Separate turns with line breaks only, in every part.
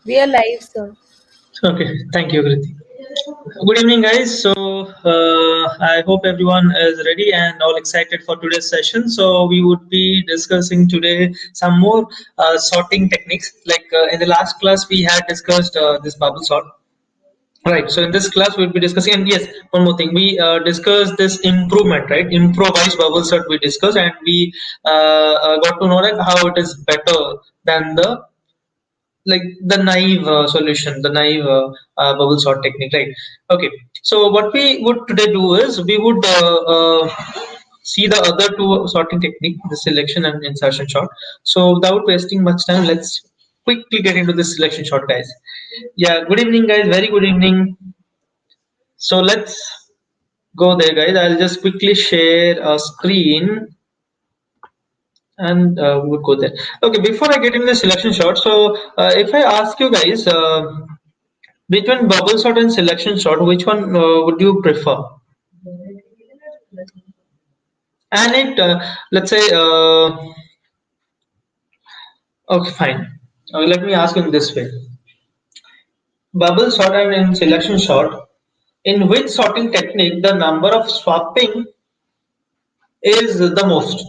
We are live, sir.
Okay, thank you, Kriti. Good evening, guys. So, I hope everyone is ready and all excited for today's session. So, we would be discussing today some more sorting techniques. Like in the last class, we had discussed this bubble sort. Right. So, in this class, we'll be discussing, and yes, one more thing. We discussed this improvement, right? Improvised bubble sort we discussed, and we got to know like how it is better than the like the naive solution, the naive bubble sort technique, right? Okay, so what we would today do is we would see the other two sorting technique, the selection and insertion short. So without wasting much time, let's quickly get into this selection short, guys. Yeah, good evening, guys. Very good evening. So let's go there, guys. I'll just quickly share a screen and we'll go there. Okay, before I get into the selection shot, so if I ask you guys, between bubble sort and selection sort, which one would you prefer? And it, let's say, okay, fine. Let me ask in this way: bubble sort and in selection sort, in which sorting technique the number of swapping is the most?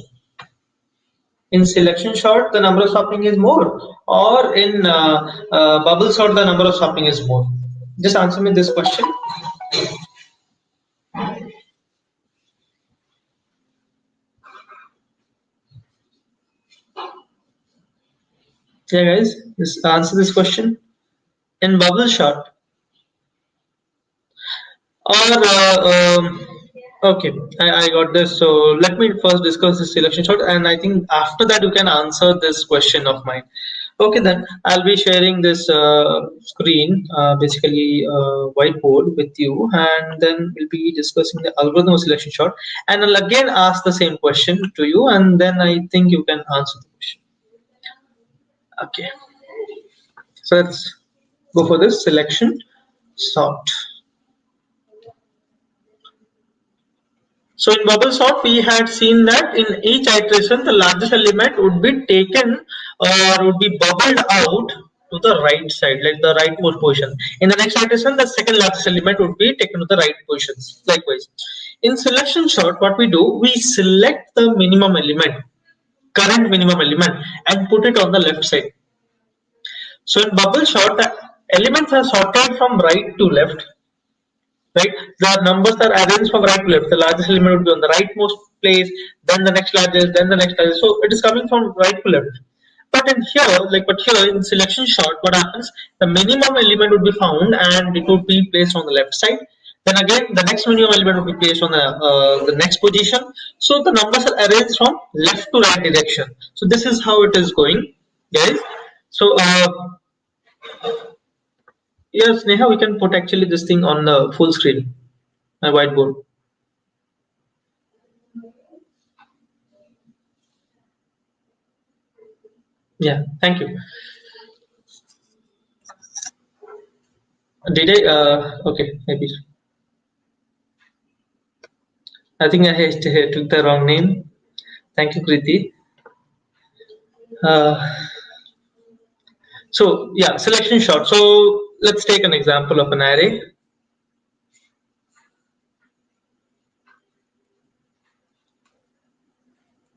In selection sort, the number of swapping is more, or in bubble sort, the number of swapping is more? Just answer me this question. Yeah, guys, just answer this question. In bubble sort, or okay, I got this. So let me first discuss the selection shot, and I think after that you can answer this question of mine. Okay, then I'll be sharing this screen, basically whiteboard with you, and then we'll be discussing the algorithm of selection shot, and I'll again ask the same question to you, and then I think you can answer the question. Okay, so let's go for this selection sort. So in bubble sort, we had seen that in each iteration, the largest element would be taken or would be bubbled out to the right side, like the rightmost position. In the next iteration, the second largest element would be taken to the right positions. Likewise, in selection sort, what we do, we select the minimum element, current minimum element, and put it on the left side. So in bubble sort, the elements are sorted from right to left, right? The numbers are arranged from right to left. The largest element would be on the rightmost place, then the next largest, then the next largest. So it is coming from right to left. But in here, but here in selection sort, what happens? The minimum element would be found and it would be placed on the left side. Then again, the next minimum element would be placed on the next position. So the numbers are arranged from left to right direction. So this is how it is going, guys. So yes, Neha, we can put actually this thing on the full screen, my whiteboard. Yeah, thank you. Did I? Okay, maybe. I think I took the wrong name. Thank you, Kriti. Uh, so yeah, selection short. So let's take an example of an array.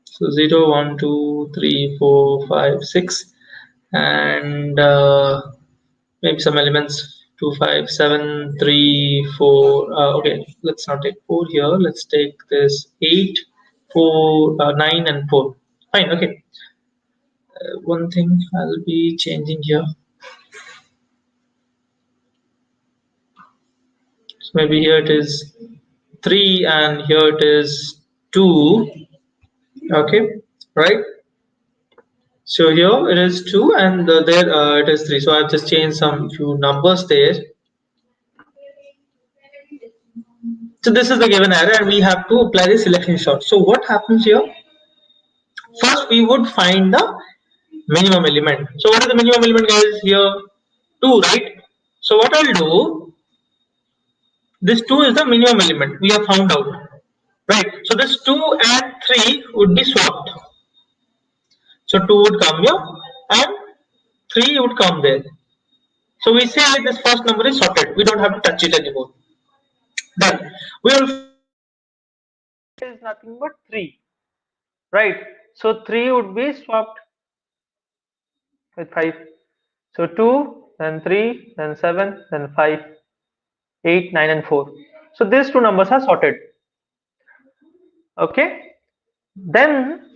So 0, 1, 2, 3, 4, 5, 6, and maybe some elements 2, 5, 7, 3, 4. Okay, let's not take 4 here. Let's take this 8, 4, 9, and 4. Fine. Okay. One thing I'll be changing here. So maybe here it is 3 and here it is 2. Okay, right? So here it is 2 and there it is 3. So I've just changed some few numbers there. So this is the given array and we have to apply the selection sort. So what happens here? First we would find the minimum element. So what is the minimum element, guys? Here 2, right? So what I'll do, this 2 is the minimum element we have found out, right? So this 2 and 3 would be swapped. So 2 would come here and 3 would come there. So we say this first number is sorted. We don't have to touch it anymore. Then we will is nothing but 3, right? So 3 would be swapped with 5. So 2, then 3, then 7, then 5, 8, 9, and 4. So these two numbers are sorted. Okay. Then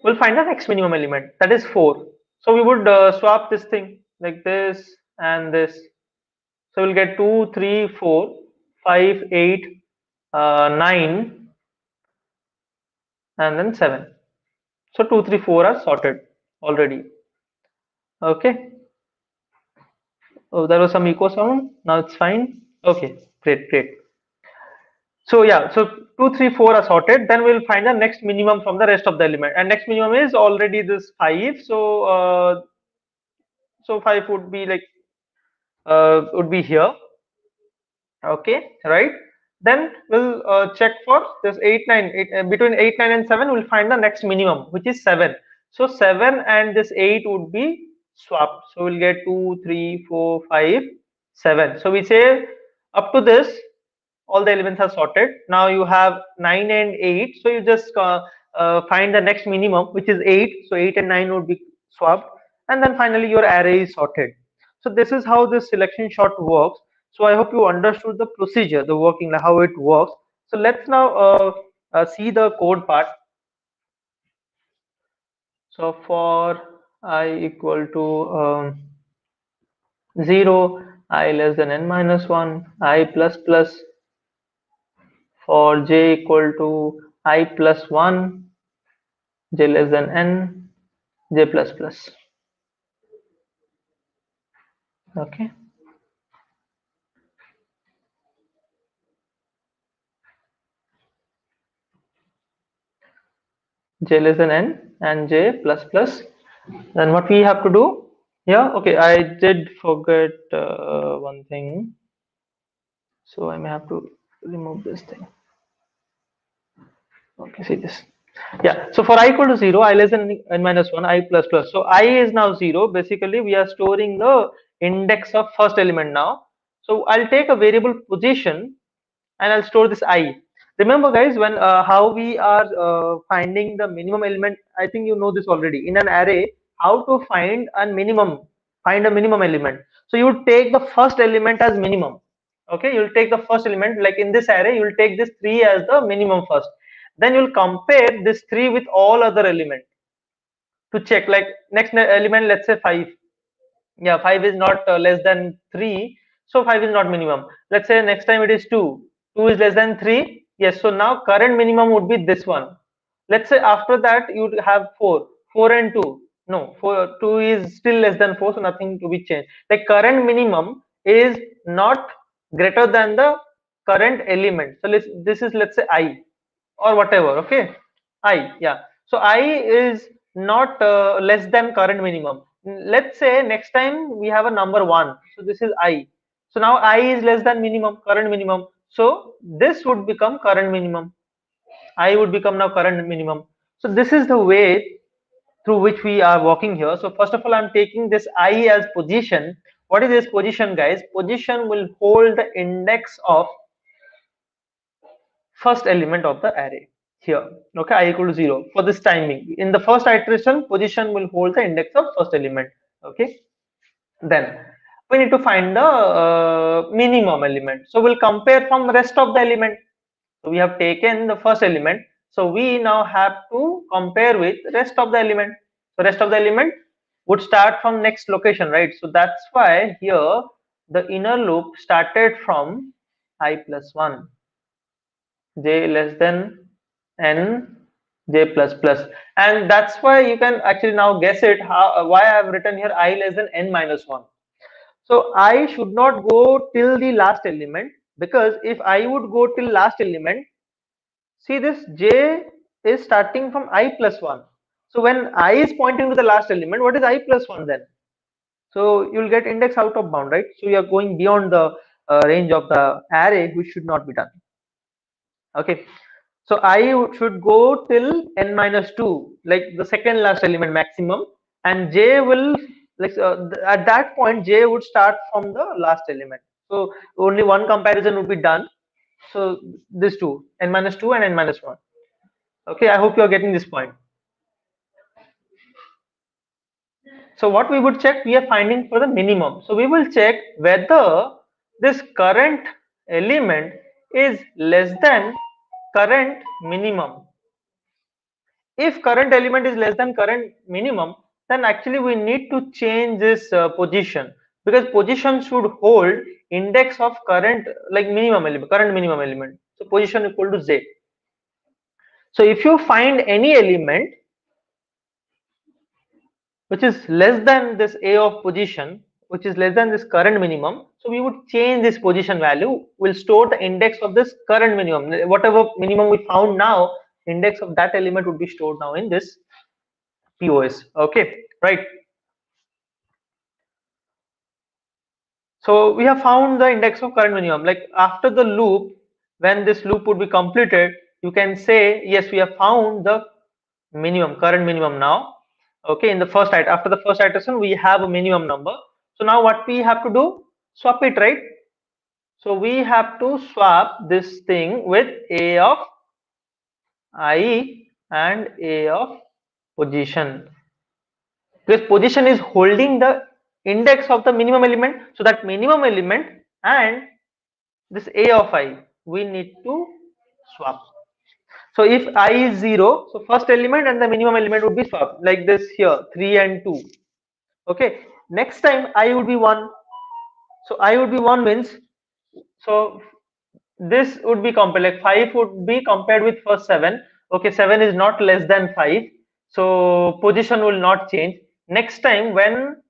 we'll find the next minimum element, that is 4. So we would swap this thing like this and this. So we'll get 2, 3, 4, 5, 8, 9, and then 7. So 2, 3, 4 are sorted already. Okay. Oh, there was some echo sound. Now it's fine. Okay, great, great. So yeah, so 2, 3, 4 are sorted. Then we'll find the next minimum from the rest of the element. And next minimum is already this 5. So 5 would be like would be here. Okay, right? Then we'll check for this 8, 9. Between 8, 9, and 7, we'll find the next minimum, which is 7. So 7 and this 8 would be swapped. So we'll get 2, 3, 4, 5, 7. So we say up to this, all the elements are sorted. Now you have 9 and 8. So you just find the next minimum, which is 8. So 8 and 9 would be swapped. And then finally your array is sorted. So this is how this selection sort works. So I hope you understood the procedure, the working, like how it works. So let's now see the code part. So for I equal to 0, I less than n minus 1, I plus plus. For j equal to I plus 1, j less than n, j plus plus. Okay. J less than n and j plus plus. Then what we have to do? Yeah, okay, I did forget one thing. So I may have to remove this thing. Okay, see this. Yeah, so for I equal to 0, I less than n minus 1, I plus plus. So I is now 0. Basically, we are storing the index of first element now. So I'll take a variable position and I'll store this I. Remember guys, when how we are finding the minimum element, I think you know this already. In an array, how to find a minimum, element. So you would take the first element as minimum. Okay, you'll take the first element, like in this array, you'll take this 3 as the minimum first. Then you'll compare this 3 with all other elements to check, like next element, let's say 5. Yeah, 5 is not less than 3, so 5 is not minimum. Let's say next time it is 2, 2 is less than 3. Yes, so now current minimum would be this one. Let's say after that you have 4, 4 and 2. No, 4, 2 is still less than 4, so nothing to be changed. The current minimum is not greater than the current element. So this is, let's say, I or whatever. Okay, I, yeah. So I is not less than current minimum. Let's say next time we have a number 1. So this is I. So now I is less than minimum, current minimum. So this would become current minimum. I would become now current minimum. So this is the way through which we are working here. So first of all, I'm taking this I as position. What is this position, guys? Position will hold the index of first element of the array here. Okay, I equal to 0 for this timing. In the first iteration, position will hold the index of first element. Okay, then we need to find the minimum element. So we'll compare from rest of the element. So we have taken the first element. So we now have to compare with rest of the element. So rest of the element would start from next location, right? So that's why here the inner loop started from I plus 1, j less than n, j plus plus. And that's why you can actually now guess it, how why I have written here I less than n minus 1. So I should not go till the last element, because if I would go till last element, see this j is starting from I plus 1. So when I is pointing to the last element, what is I plus 1 then? So you'll get index out of bound, right? So you are going beyond the range of the array, which should not be done. Okay, so I should go till n minus 2, like the second last element maximum, and j will
like at that point j would start from the last element, so only one comparison would be done. So this two, n minus 2 and n minus 1. Okay, I hope you are getting this point. So what we would check, we are finding for the minimum. So we will check whether this current element is less than current minimum. If current element is less than current minimum, then actually we need to change this position, because position should hold index of current, like minimum element, current minimum element. So position equal to z. So if you find any element which is less than this a of position, which is less than this current minimum, so we would change this position value. We'll store the index of this current minimum, whatever minimum we found now, index of that element would be stored now in this POS. Okay, right. So we have found the index of current minimum. Like after the loop, when this loop would be completed, you can say yes, we have found the minimum, current minimum now. Okay, in the first after the first iteration, we have a minimum number. So now what we have to do? Swap it, right? So we have to swap this thing with a of I and a of position, because position is holding the index of the minimum element. So that minimum element and this a of I, we need to swap. So if I is 0, so first element and the minimum element would be swapped, like this here, 3 and 2. Okay, next time I would be 1. So I would be 1 means, so this would be compared, like 5 would be compared with first 7. Okay, 7 is not less than 5, so position will not change. Next time when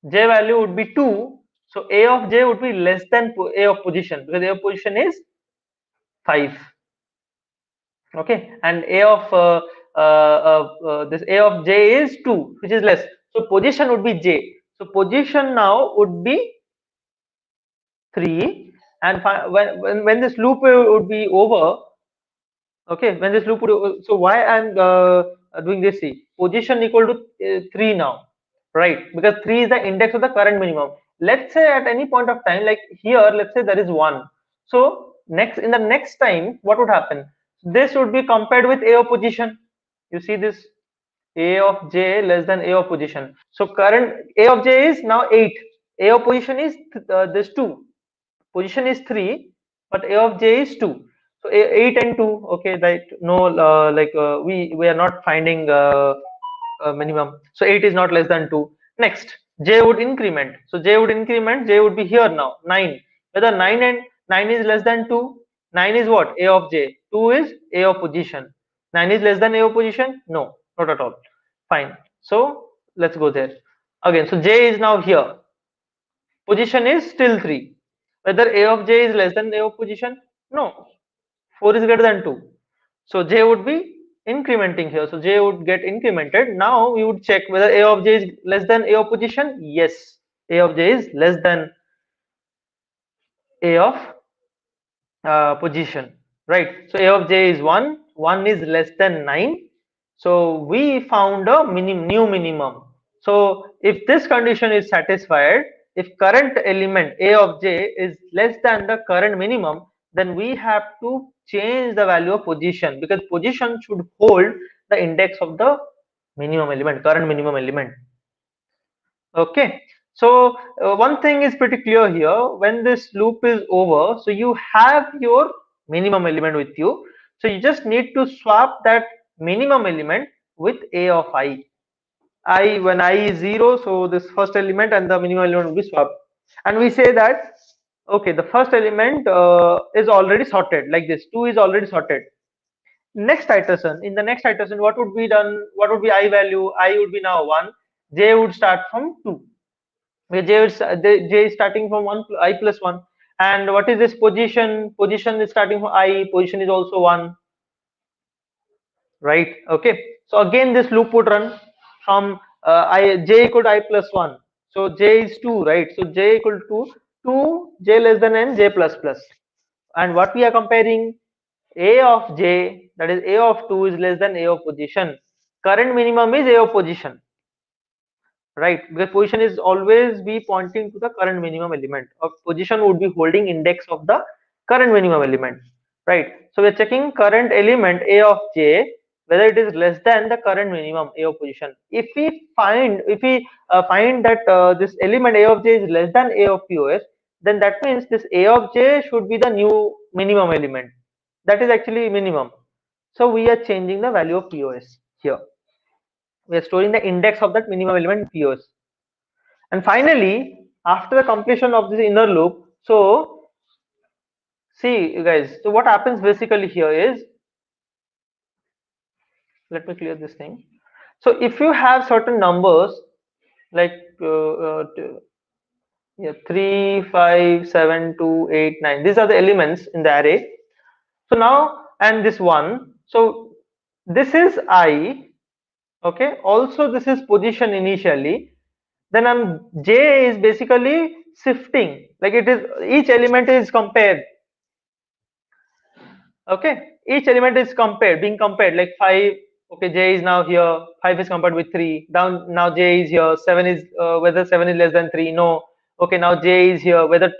j value would be 2, so a of j would be less than a of position, because a of position is 5. Okay, and a of this a of j is 2, which is less, so position would be j. So position now would be 3, and when this loop would be over. Okay, when this loop would, so why I'm doing this, see, position equal to 3 now, right? Because 3 is the index of the current minimum. Let's say at any point of time, like here, let's say there is 1. So next, in the next time, what would happen? This would be compared with a of position. You see this, a of j less than a of position. So current a of j is now 8. A of position is this 2. Position is 3, but a of j is 2. So 8 and 2. Okay, right? No, we are not finding minimum. So 8 is not less than 2. Next, j would increment. So j would increment. J would be here now, 9. Whether 9 is less than 2. 9 is what? A of j. 2 is a of position. 9 is less than a of position? No, not at all. Fine. So let's go there again. So j is now here. Position is still 3. Whether a of j is less than a of position? No. 4 is greater than 2. So j would be incrementing here. So j would get incremented. Now we would check whether a of j is less than a of position. Yes. A of j is less than a of position. Right. So a of j is 1. 1 is less than 9. So we found a new minimum. So if this condition is satisfied, if current element a of j is less than the current minimum, then we have to change the value of position, because position should hold the index of the minimum element, current minimum element. Okay, so one thing is pretty clear here. When this loop is over, so you have your minimum element with you. So you just need to swap that minimum element with a of I, when I is 0, so this first element and the minimum element will be swapped. And we say that, okay, the first element is already sorted, like this, 2 is already sorted. Next iteration, in the next iteration, what would be done? What would be I value? I would be now 1. J would start from 2. Where J is starting from 1, I plus 1. And what is this position? Position is starting from I, position is also 1. Right? Okay. So again, this loop would run from j equal to I plus 1. So j is 2, right? So j equal to 2, j less than n, j plus plus. And what we are comparing? A of j, that is a of 2, is less than a of position. Current minimum is a of position. right? Because position is always be pointing to the current minimum element, or position would be holding index of the current minimum element, right? So we're checking current element a of j, whether it is less than the current minimum a of position. If we find that this element a of j is less than a of pos, then that means this a of j should be the new minimum element, that is actually minimum. So we are changing the value of pos here. We are storing the index of that minimum element pos. And finally, after the completion of this inner loop, so see you guys, so what happens basically here is, let me clear this thing. So if you have certain numbers like yeah, 3, 5, 7, 2, 8, 9, these are the elements in the array. So now, and this one, so this is I, okay, also this is position initially, then j is basically shifting, like it is, each element is compared, okay, each element is compared, being compared, like 5, okay, j is now here, 5 is compared with 3, down, now j is here, 7 is whether 7 is less than 3, no, okay, now j is here, whether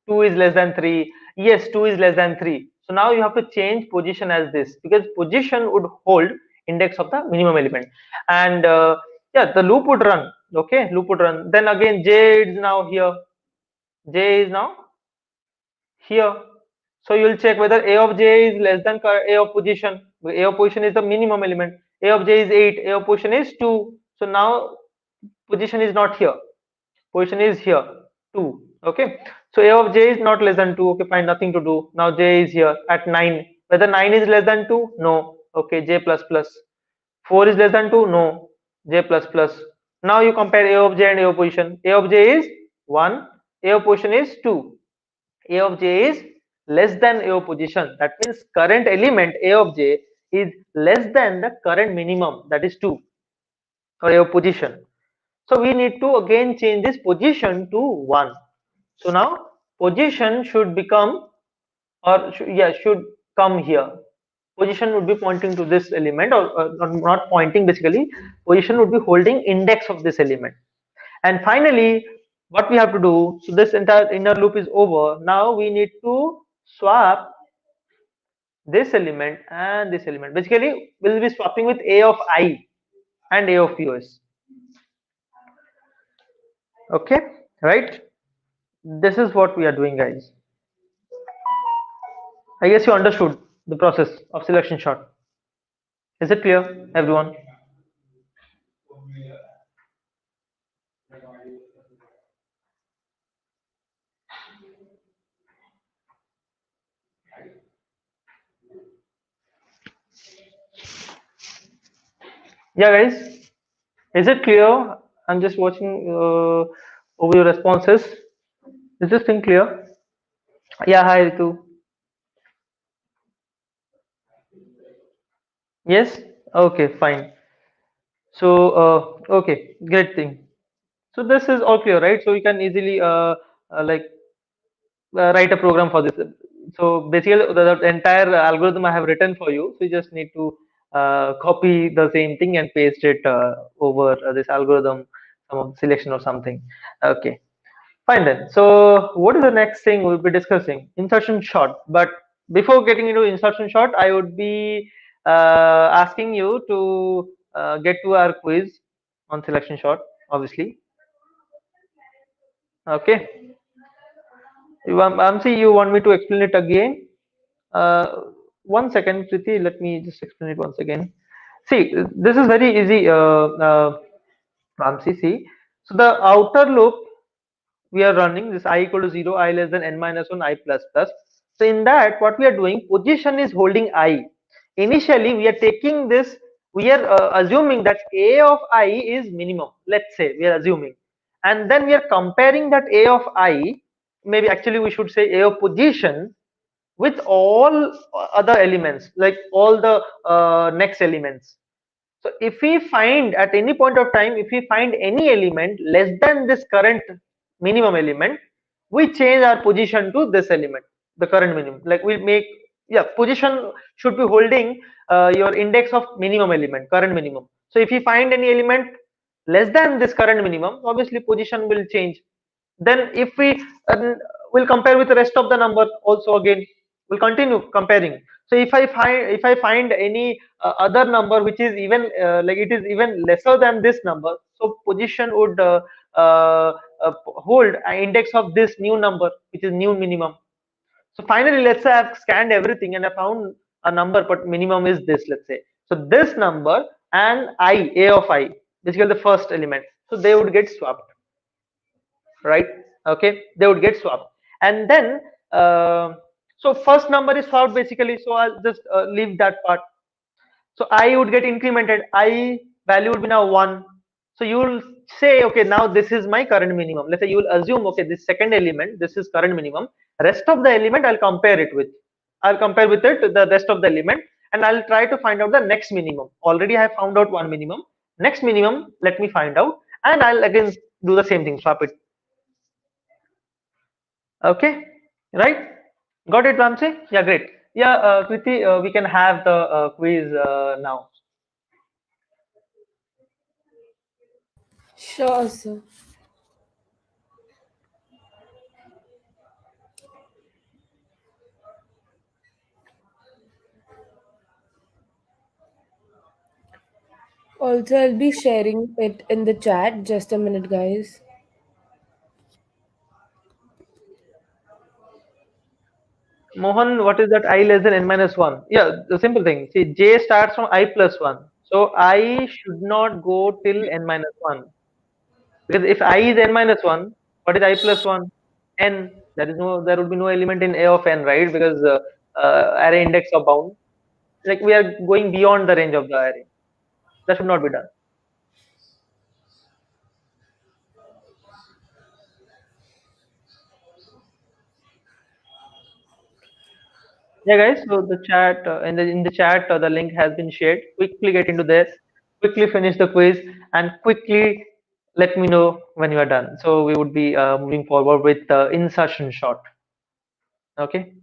2 is less than 3, yes, 2 is less than 3. So now you have to change position as this, because position would hold index of the minimum element. And yeah, the loop would run, okay, loop would run, then again j is now here, j is now here. So you will check whether a of j is less than a of position. A of position is the minimum element. A of j is 8, a of position is 2. So now position is not here. Position is here, 2. Okay. So a of j is not less than 2. Okay, fine, nothing to do. Now j is here at 9. Whether 9 is less than 2? No. Okay, j plus plus. 4 is less than 2? No. J plus plus. Now you compare a of j and a of position. A of j is 1. A of position is 2. A of j is less than A of position. That means current element A of j is less than the current minimum, that is 2, or A of position. So we need to again change this position to 1. So now position should become, or should come here. Position would be pointing to this element, or not pointing, basically position would be holding index of this element. And finally, what we have to do, so this entire inner loop is over. Now we need to swap this element and this element. Basically, we'll be swapping with a of I and a of pos. Okay, right? This is what we are doing, guys. I guess you understood the process of selection shot. Is it clear, everyone? Yeah, guys. Is it clear? I'm just watching over your responses. Is this thing clear? Yeah, hi Ritu. Yes? Okay, fine. So, okay, great thing. So this is all clear, right? So you can easily like write a program for this. So basically, the entire algorithm I have written for you. So you just need to copy the same thing and paste it over this algorithm, some selection or something. Okay, fine then. So what is the next thing we'll be discussing? Insertion shot. But before getting into insertion shot, I would be asking you to get to our quiz on selection shot, obviously. Okay. Amsi, you want me to explain it again? Uh, 1 second, Priti, let me just explain it once again. See, this is very easy, Amsi. See, so the outer loop we are running this I equal to 0, I less than n minus 1, I plus plus. So in that, what we are doing, position is holding I. Initially, we are taking this, we are assuming that A of I is minimum. Let's say we are assuming, and then we are comparing that A of I. Maybe actually we should say A of position with all other elements, like all the next elements. So if we find at any point of time, if we find any element less than this current minimum element, we change our position to this element, the current minimum. Like we make, yeah, position should be holding your index of minimum element, current minimum. So if you find any element less than this current minimum, obviously position will change. Then if we will compare with the rest of the number also, again we'll continue comparing. So if I find any other number which is even like it is even lesser than this number, so position would uh, hold an index of this new number, which is new minimum. So finally, let's say I've scanned everything and I found a number, but minimum is this, let's say. So this number and I, A of I, basically the first element. So they would get swapped, right? Okay, they would get swapped. And then, so first number is swapped basically. So I'll just leave that part. So I would get incremented. I value would be now 1. So you will say, okay, now this is my current minimum. Let's say you will assume, okay, this second element, this is current minimum. Rest of the element, I'll compare it with. I'll compare with it the rest of the element, and I'll try to find out the next minimum. Already I have found out one minimum. Next minimum, let me find out, and I'll again do the same thing, swap it. Okay, right? Got it, Ramsey? Yeah, great. Yeah, Kriti, we can have the quiz now.
Sure, sir. Also, I'll be sharing it in the chat. Just a minute, guys.
Mohan, what is that I less than n minus 1? Yeah, the simple thing. See, j starts from I plus 1. So I should not go till n minus 1. Because if I is n minus 1, what is I plus 1? N. There would be no element in A of n, right? Because array index of bound. Like we are going beyond the range of the array. That should not be done. Yeah, guys. So the chat in the chat, the link has been shared. Quickly get into this. Quickly finish the quiz and quickly let me know when you are done. So we would be moving forward with the insertion shot. Okay.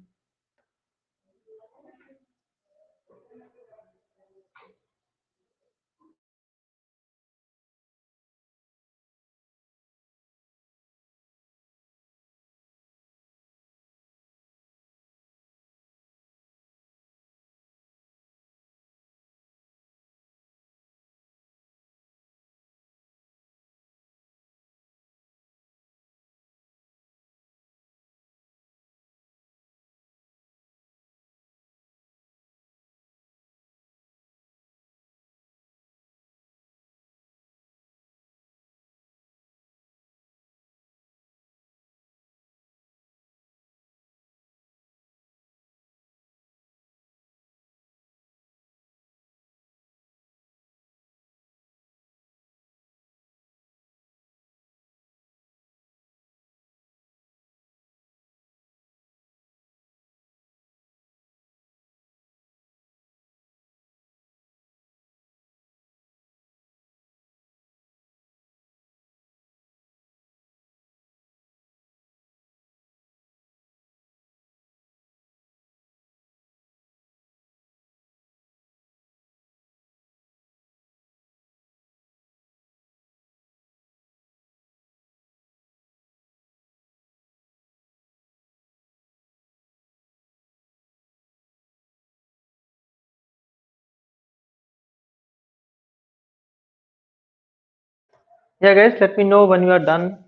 Yeah, guys. Let me know when you are done.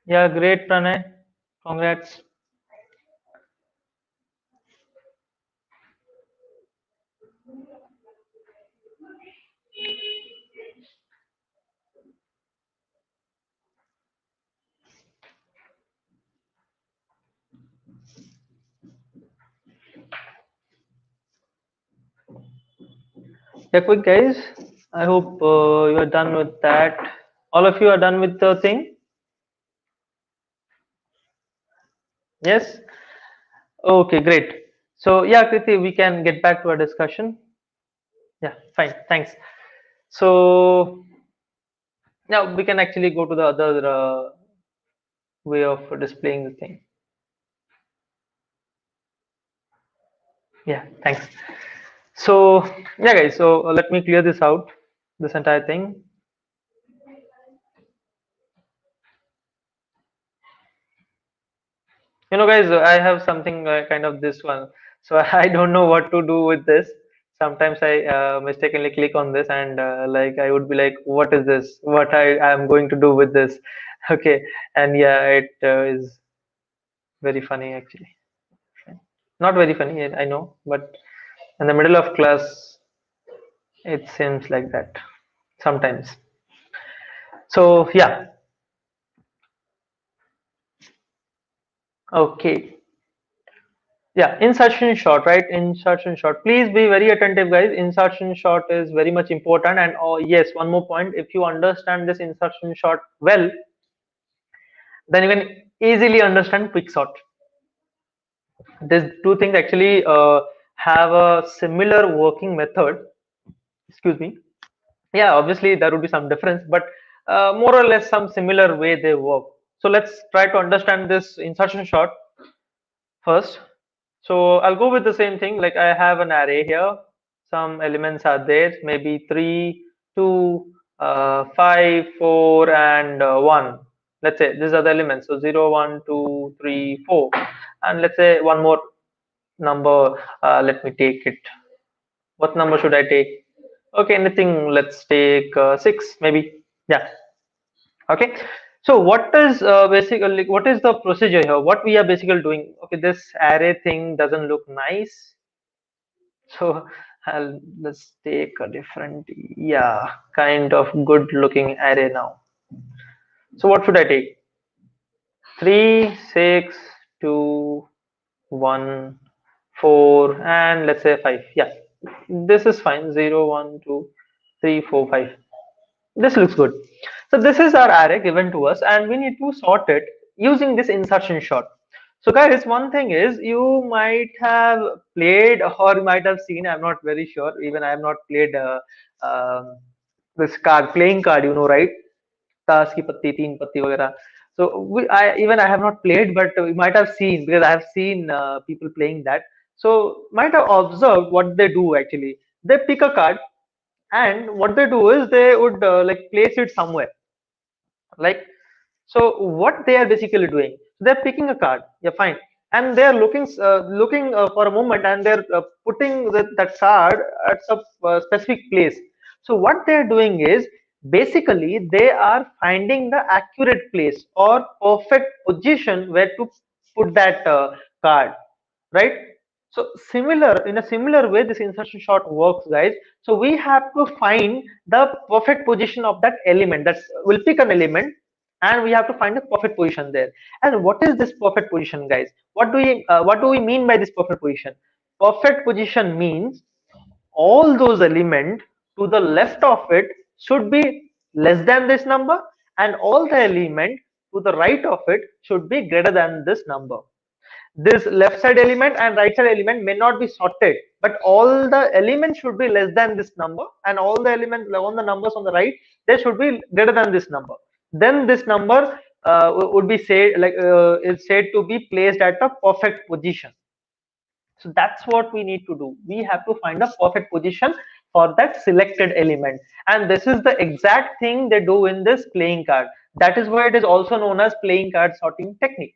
Yeah, great, Pranay. Congrats. Yeah, quick, guys. I hope you are done with that. All of you are done with the thing. Yes. Okay, great. So yeah, Kriti, we can get back to our discussion. Yeah, fine. Thanks. So now we can actually go to the other way of displaying the thing. Yeah, thanks. So yeah guys, so let me clear this out, this entire thing. Guys, I have something kind of this one. So I don't know what to do with this. Sometimes I mistakenly click on this, and like I would be like, what is this, what I am going to do with this? Okay. And yeah, it is very funny actually. Not very funny, I know, but in the middle of class it seems like that sometimes. So yeah. Okay. Yeah, insertion short, right? Insertion short. Please be very attentive, guys. Insertion short is very much important. And oh, yes, one more point. If you understand this insertion short well, then you can easily understand quick sort. These two things actually have a similar working method. Excuse me. Yeah, obviously there would be some difference, but more or less some similar way they work. So let's try to understand this insertion short first. So I'll go with the same thing. Like I have an array here. Some elements are there, maybe 3, 2, 5, 4, and 1. Let's say these are the elements. So 0, 1, 2, 3, 4. And let's say one more number. Let me take it. What number should I take? Okay, anything. Let's take 6, maybe. Yeah. Okay. So what is basically, what is the procedure here? What we are basically doing? Okay, this array thing doesn't look nice. So let's take a different, yeah, kind of good looking array now. So what should I take? 3, 6, 2, 1, 4, and let's say 5. Yeah, this is fine. 0, 1, 2, 3, 4, 5. This looks good. So this is our array given to us, and we need to sort it using this insertion sort. So guys, one thing is, you might have played or you might have seen, I'm not very sure, even I have not played this card, playing card, right? Taas ki patti, teen patti वगैरह. So even I have not played, but we might have seen, because I have seen people playing that. So might have observed what they do actually. They pick a card, and what they do is they would like place it somewhere, like, so what they are basically doing, they're picking a card, yeah, fine, and they're looking for a moment, and they're putting that card at some specific place. So what they're doing is basically they are finding the accurate place or perfect position where to put that card, right? So in a similar way, this insertion sort works, guys. So we have to find the perfect position of that element. We'll pick an element, and we have to find the perfect position there. And what is this perfect position, guys? What do we mean by this perfect position? Perfect position means all those elements to the left of it should be less than this number, and all the element to the right of it should be greater than this number. This left side element and right side element may not be sorted, but all the elements should be less than this number, and all the elements, all the numbers on the right, they should be greater than this number. Then this number would be said, like, is said to be placed at a perfect position. So that's what we need to do. We have to find a perfect position for that selected element, and this is the exact thing they do in this playing card. That is why it is also known as playing card sorting technique.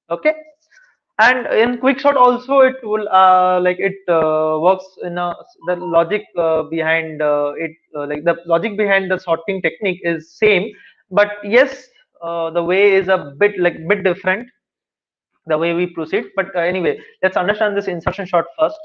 Okay. And in quicksort also, it will like it works in the logic behind it, like the logic behind the sorting technique is same, but yes, the way is a bit different, the way we proceed. But anyway, let's understand this insertion sort first,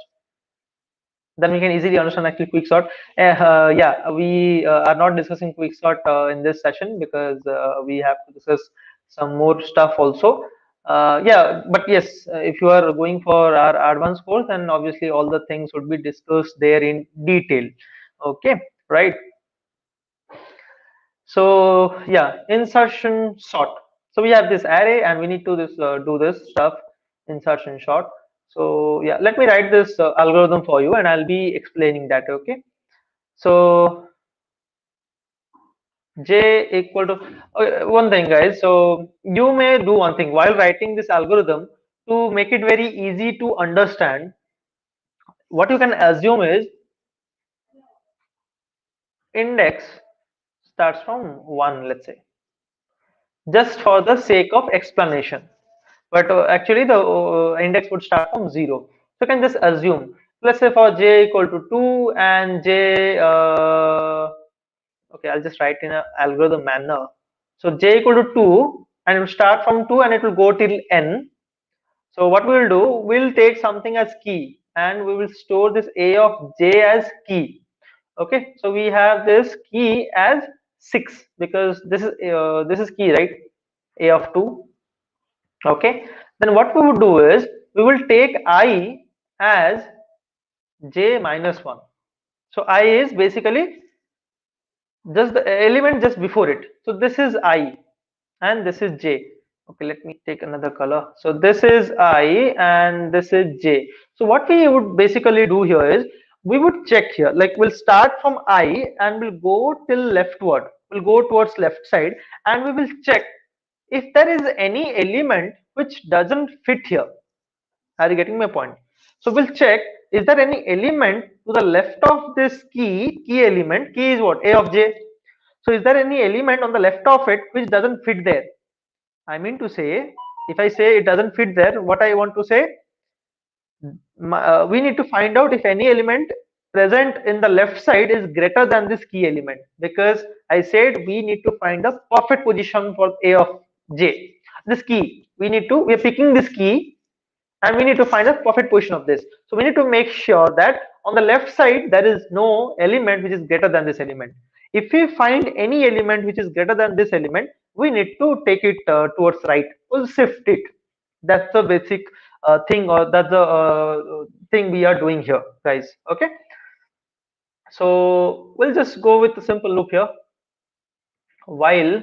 then we can easily understand actually quicksort. Yeah, we are not discussing quicksort in this session, because we have to discuss some more stuff also. Yeah, but yes, if you are going for our advanced course, then obviously all the things would be discussed there in detail. Okay, right? So yeah, insertion sort. So we have this array, and we need to do this stuff, insertion sort. So yeah, let me write this algorithm for you, and I'll be explaining that. Okay. So j equal to, one thing, guys. So you may do one thing while writing this algorithm to make it very easy to understand. What you can assume is index starts from 1, let's say, just for the sake of explanation. But actually the index would start from 0. So you can just assume, let's say for j equal to 2 and j, okay, I'll just write in an algorithm manner. So j equal to 2 and it will start from 2 and it will go till n. So what we will do, we'll take something as key and we will store this a of j as key. Okay, so we have this key as 6 because this is key, right? A of 2. Okay, then what we would do is we will take I as j minus 1. So I is basically just the element just before it. So this is I and this is j. Okay, let me take another color. So this is I and this is j. So what we would basically do here is we would check here, like we'll start from I and we'll go till leftward, we'll go towards left side and we will check if there is any element which doesn't fit here. Are you getting my point? So we'll check, is there any element to the left of this key element? Key is what? A of j. So is there any element on the left of it which doesn't fit there? I mean to say, if I say it doesn't fit there, what I want to say, we need to find out if any element present in the left side is greater than this key element, because I said we need to find the perfect position for a of j. This key, we are picking this key and we need to find a perfect position of this. So we need to make sure that on the left side there is no element which is greater than this element. If we find any element which is greater than this element, we need to take it towards right. We'll shift it. That's the basic thing, or that's the thing we are doing here, guys. Okay. So we'll just go with a simple loop here. While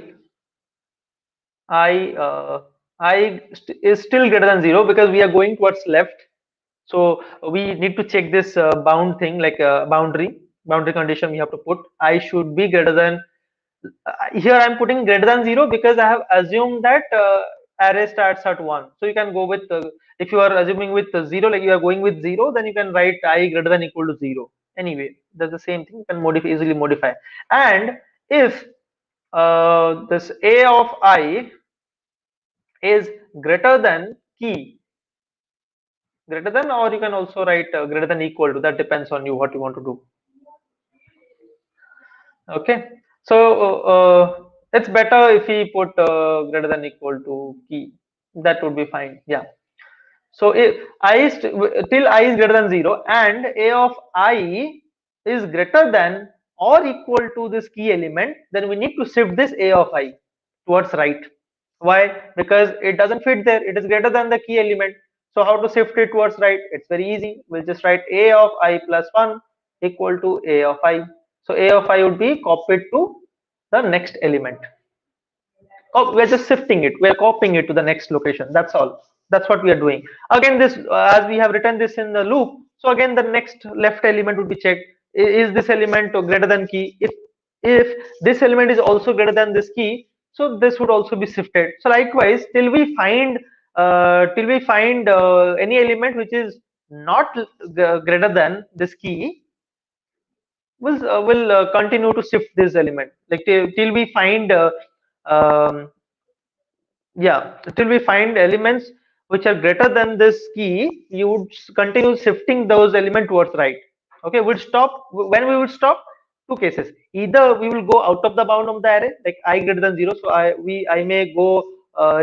is still greater than 0, because we are going towards left. So we need to check this bound thing, like boundary condition we have to put. I should be greater than, here I'm putting greater than 0 because I have assumed that array starts at 1. So you can go with, if you are assuming with 0, like you are going with 0, then you can write I greater than equal to 0. Anyway, that's the same thing, you can easily modify. And if this a of I is greater than key, greater than, or you can also write greater than equal to, that depends on you what you want to do. Okay, so it's better if we put greater than equal to key, that would be fine. Yeah, so if till I is greater than 0 and a of I is greater than or equal to this key element, then we need to shift this a of I towards right. Why? Because it doesn't fit there, it is greater than the key element. So how to shift it towards right? It's very easy. We'll just write a of I plus 1 equal to a of I. So a of I would be copied to the next element. Oh, we're just shifting it, we're copying it to the next location, that's all. That's what we are doing. Again, this as we have written this in the loop, so again the next left element would be checked. Is this element greater than key? If this element is also greater than this key, so this would also be shifted. So likewise, till we find any element which is not greater than this key, will continue to shift this element, like till we find um, yeah, till we find elements which are greater than this key, you would continue shifting those elements towards right. Okay, we'll stop. When we will stop? Two cases: either we will go out of the bound of the array, like I greater than 0, so I may go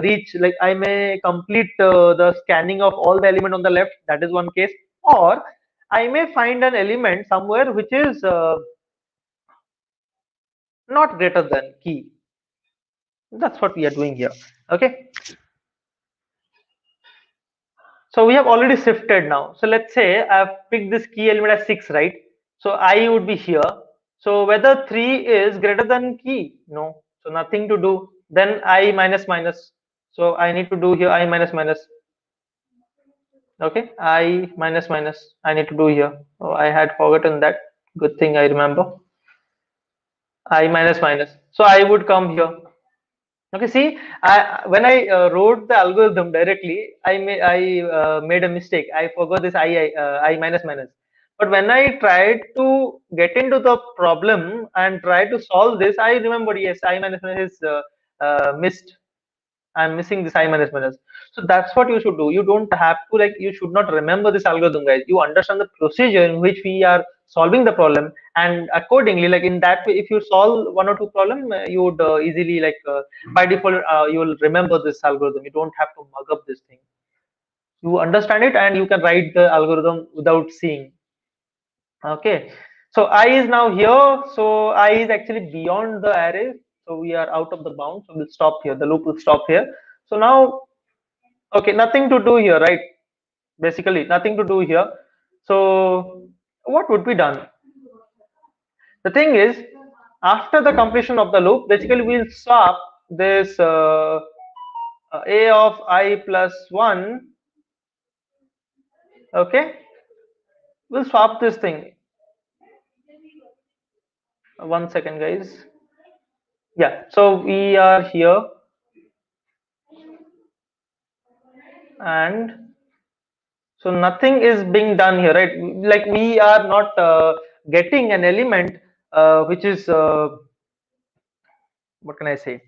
reach, like I may complete the scanning of all the element on the left, that is one case. Or I may find an element somewhere which is not greater than key. That's what we are doing here. Okay, so we have already shifted now. So let's say I've picked this key element as 6, right? So I would be here. So whether 3 is greater than key? No. So nothing to do. Then I minus minus. So I need to do here I minus minus. Okay, I minus minus. I need to do here. Oh, I had forgotten that. Good thing I remember. I minus minus. So I would come here. Okay, see, when I wrote the algorithm directly, I made a mistake. I forgot this I minus minus. But when I tried to get into the problem and try to solve this, I remember, yes, I minus minus is missed. I'm missing this I minus minus. So that's what you should do. You don't have to, like, you should not remember this algorithm, guys. You understand the procedure in which we are solving the problem, and accordingly, like in that way, if you solve one or two problem, you would easily, like, by default, you will remember this algorithm. You don't have to mug up this thing. You understand it, and you can write the algorithm without seeing. Okay, so I is now here. So I is actually beyond the array. So we are out of the bound. So we'll stop here. The loop will stop here. So now, okay, nothing to do here, right? Basically, nothing to do here. So what would be done? The thing is, after the completion of the loop, basically we'll swap this a of I plus 1. Okay, we'll swap this thing. 1 second, guys. Yeah, so we are here, and so nothing is being done here, right? Like we are not getting an element which is what can I say,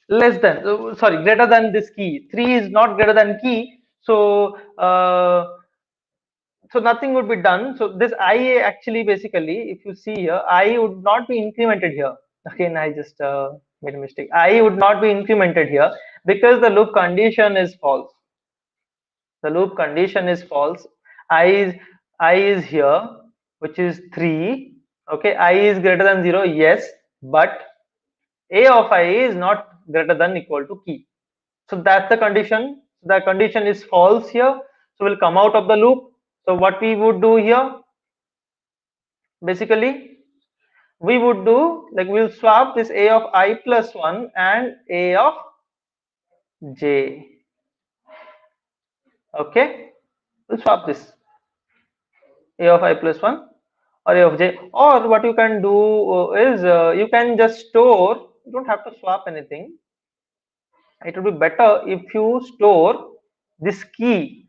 less than, sorry, greater than this key. 3 is not greater than key. So so nothing would be done. So this I actually, basically, if you see here, I would not be incremented here. Again, I just made a mistake. I would not be incremented here because the loop condition is false. The loop condition is false. I is here, which is 3. Okay, I is greater than 0, yes, but a of I is not greater than equal to key. So that's the condition. The condition is false here. So we'll come out of the loop. So what we would do here, basically, we would do, like, we'll swap this a of I plus 1 and a of j. Okay, we'll swap this a of I plus 1 or a of j. Or what you can do is you can just store. You don't have to swap anything. It would be better if you store this key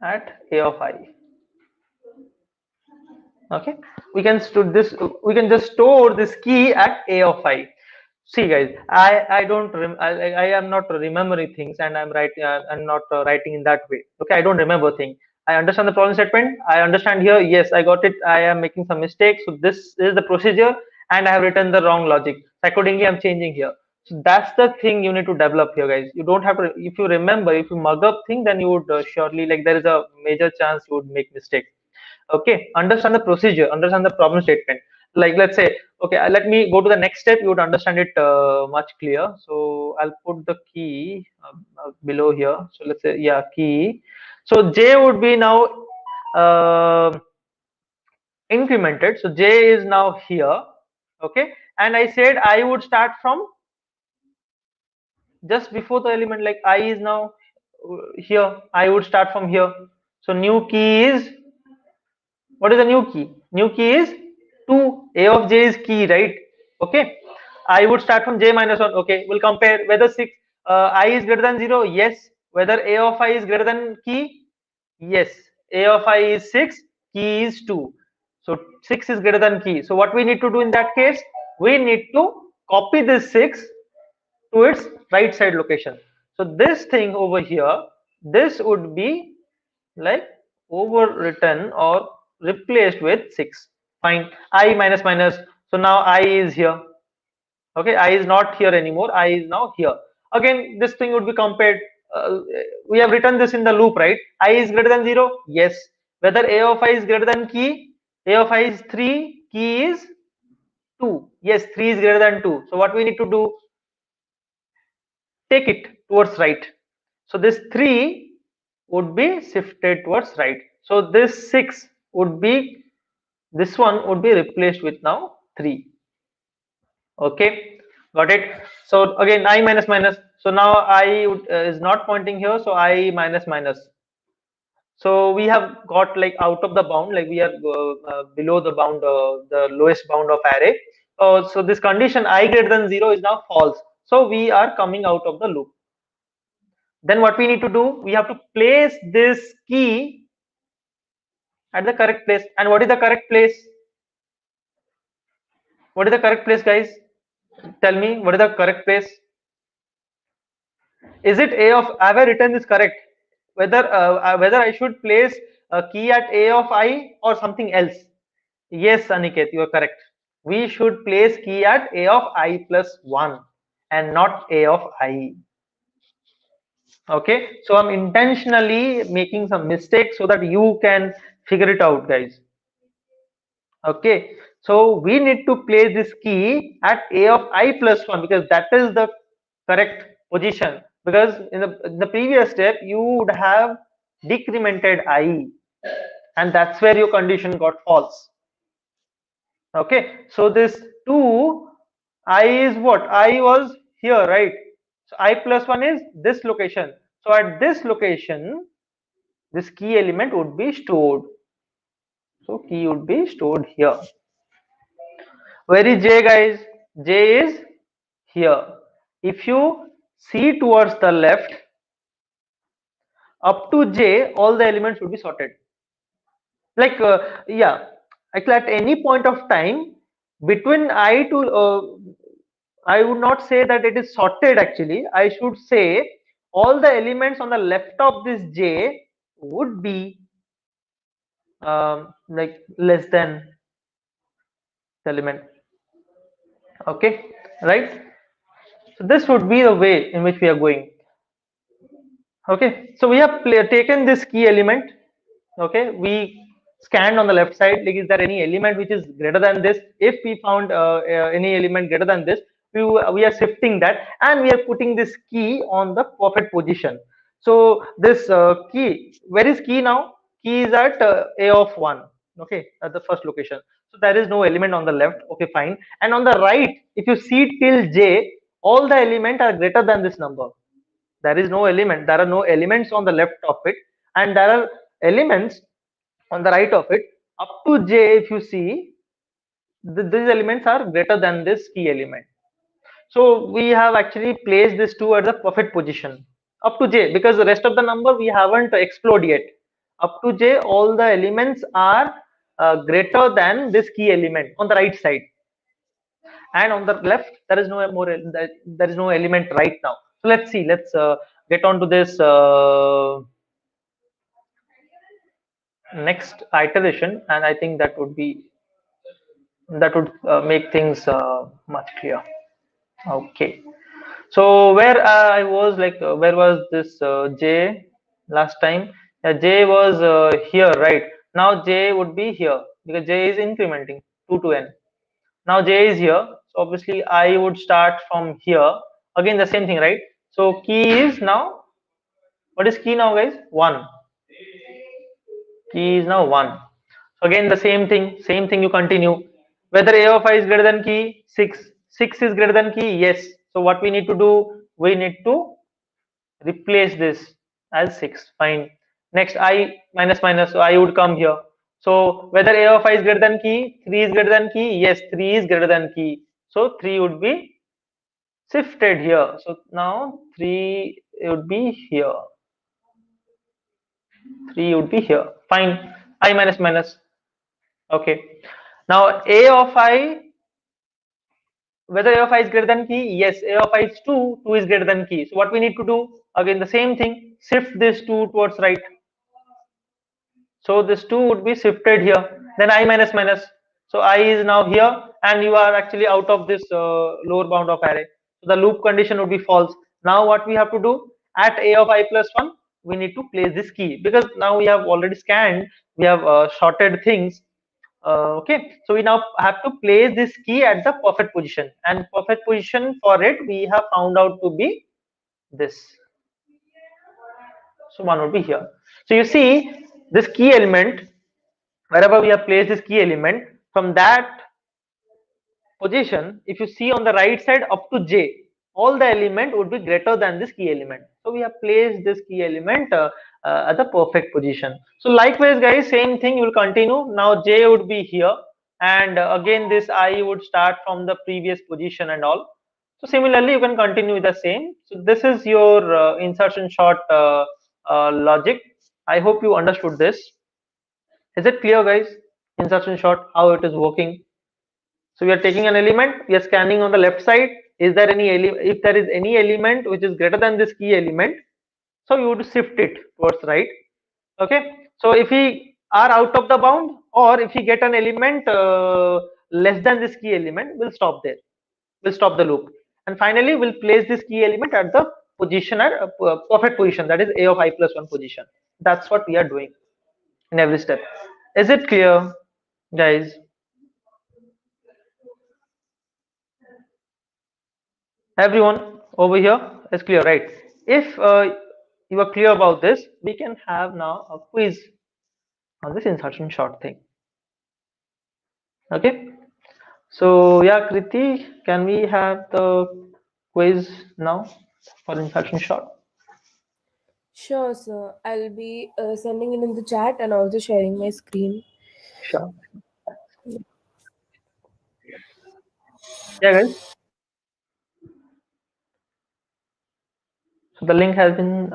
at a of I. Okay, we can store this. We can just store this key at a of I. See, guys, I don't I am not remembering things, and I'm not writing in that way. Okay, I don't remember things. I understand the problem statement. I understand here. Yes, I got it. I am making some mistakes. So this is the procedure, and I have written the wrong logic. Accordingly, I'm changing here. So that's the thing you need to develop here, guys. You don't have to. If you remember, if you mug up thing, then you would surely, like, there is a major chance you would make mistake. Okay, understand the procedure, understand the problem statement. Like, let's say, okay, let me go to the next step. You would understand it much clear. So I'll put the key below here. So let's say, yeah, key. So j would be now uh, incremented. So j is now here. Okay, and I said I would start from just before the element. Like I is now here, I would start from here. So new key is, what is the new key? New key is 2. A of j is key, right? Okay, I would start from j minus 1. Okay, we'll compare whether 6 I is greater than 0. Yes. Whether a of I is greater than key. Yes. A of I is 6, key is 2. So 6 is greater than key. So what we need to do in that case, we need to copy this 6 to its right side location. So this thing over here, this would be, like, overwritten or replaced with 6. Fine. I minus minus. So now I is here. Okay, I is not here anymore. I is now here. Again, this thing would be compared. We have written this in the loop, right? I is greater than 0. Yes. Whether a of I is greater than key. A of I is 3. Key is 2. Yes, 3 is greater than 2. So what we need to do? Take it towards right. So this 3 would be shifted towards right. So this 6 would be, this one would be replaced with now 3. Okay, got it. So again, I minus minus. So now I is not pointing here. So I minus minus. So we have got, like, out of the bound, like we are below the bound, the lowest bound of array. So this condition I greater than 0 is now false. So we are coming out of the loop. Then what we need to do, we have to place this key at the correct place. And what is the correct place? What is the correct place, guys? Tell me, what is the correct place? Is it A of, have I written this correct? Whether I should place a key at A of I or something else? Yes, Aniket, you are correct. We should place key at A of I plus 1 and not A of I. Okay, so I'm intentionally making some mistakes so that you can figure it out, guys. Okay, so we need to place this key at A of I plus 1 because that is the correct position. Because in the previous step, you would have decremented I, and that's where your condition got false. Okay, so this 2 I is what? I was here, right? So I plus 1 is this location. So at this location, this key element would be stored. So key would be stored here. Where is J, guys? J is here. If you see towards the left, up to J, all the elements would be sorted. Like, yeah, actually at any point of time, between I to, I would not say that it is sorted actually. I should say all the elements on the left of this J would be like less than the element. Okay, right? So this would be the way in which we are going. Okay, so we have taken this key element. Okay, we scanned on the left side, like is there any element which is greater than this? If we found any element greater than this, we are shifting that and we are putting this key on the perfect position. So this key, where is key now? Key is at A of 1, okay, at the first location. So there is no element on the left, okay, fine. And on the right, if you see till J, all the elements are greater than this number. There is no element, there are no elements on the left of it, and there are elements on the right of it. Up to J, if you see, these elements are greater than this key element. So we have actually placed this 2 at the perfect position up to J, because the rest of the number we haven't explored yet. Up to J, all the elements are greater than this key element on the right side, and on the left there is no more, there is no element right now. So let's see, let's get on to this next iteration, and I think that would make things much clear. Okay, so where I was like, where was this J last time? J was here, right? Now J would be here because J is incrementing 2 to n. Now J is here, so obviously I would start from here. Again, the same thing, right? So key is now, what is key now, guys? 1. Key is now 1. So again, the same thing you continue. Whether A of I is greater than key, 6. 6 is greater than key, yes. So what we need to do, we need to replace this as 6. Fine. Next, I minus minus, so I would come here. So whether A of I is greater than key, 3 is greater than key, yes, 3 is greater than key. So 3 would be shifted here. So now 3 would be here. 3 would be here. Fine. I minus minus. Okay. Now A of I, whether A of I is greater than key, yes, A of I is 2, 2 is greater than key. So what we need to do, again the same thing, shift this 2 towards right. So this 2 would be shifted here. Then I minus minus. So I is now here, and you are actually out of this lower bound of array. So the loop condition would be false. Now what we have to do, at A of I plus 1, we need to place this key, because now we have already scanned, we have sorted things. Okay, so we now have to place this key at the perfect position, and perfect position for it we have found out to be this. So one would be here. So you see this key element, wherever we have placed this key element, from that position, if you see on the right side up to J, all the element would be greater than this key element. So we have placed this key element at the perfect position. So likewise, guys, same thing will continue. Now J would be here, and again this I would start from the previous position and all. So similarly, you can continue with the same. So this is your insertion short logic. I hope you understood this. Is it clear, guys? Insertion short, how it is working. So we are taking an element, we are scanning on the left side. Is there any if there is any element which is greater than this key element, so you would shift it towards right. Okay. So if we are out of the bound, or if we get an element less than this key element, we'll stop there. We'll stop the loop. And finally, we'll place this key element at the position at perfect position, that is a of I plus 1 position. That's what we are doing in every step. Is it clear, guys? Everyone over here is clear, right? If you are clear about this, we can have now a quiz on this insertion short thing. Okay. So yeah, Kriti, can we have the quiz now for insertion short?
Sure, sir. I'll be sending it in the chat and also sharing my screen.
Sure. Yeah, guys. So the link has been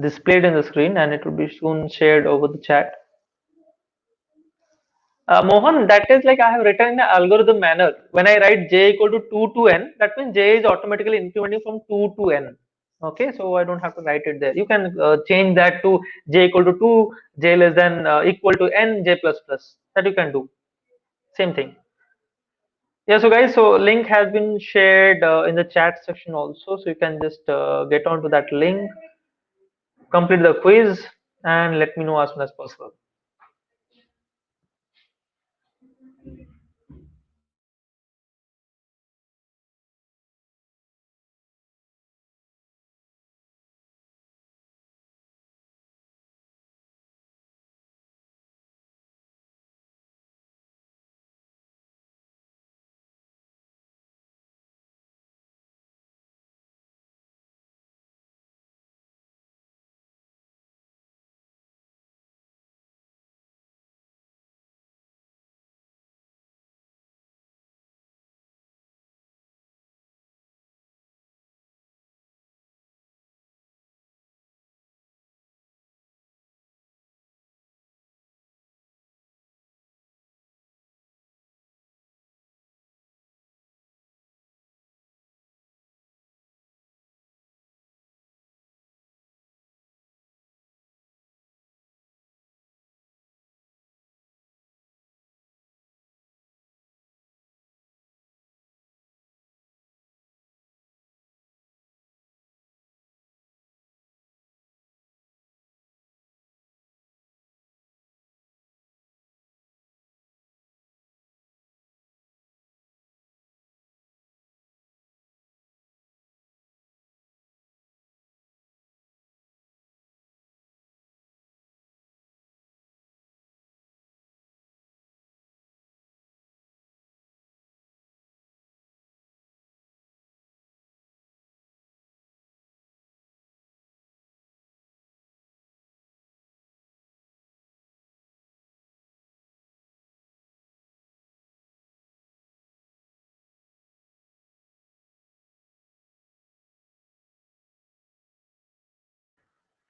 displayed in the screen, and it will be soon shared over the chat. Mohan, that is like I have written in the algorithm manner. When I write j equal to 2 to n, that means j is automatically incrementing from 2 to n. Okay, so I don't have to write it there. You can change that to j equal to 2, j less than equal to n, j plus plus. That you can do. Same thing. Yeah, so guys, so link has been shared in the chat section also. So you can just get onto that link, complete the quiz, and let me know as soon as possible.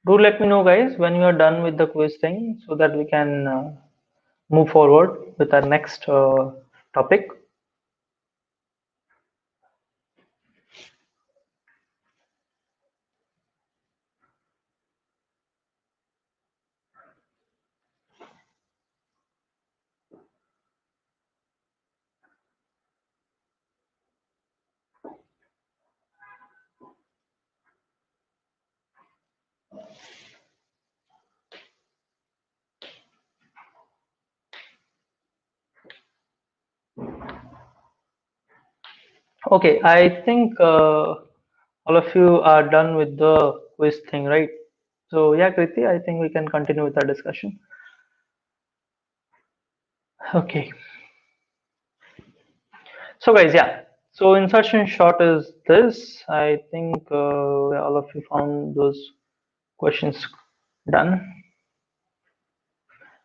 Do let me know, guys, when you are done with the quiz thing, so that we can move forward with our next topic. Okay, I think all of you are done with the quiz thing, right? So yeah, Kriti, I think we can continue with our discussion. Okay. So guys, yeah. So insertion short is this. I think all of you found those questions done.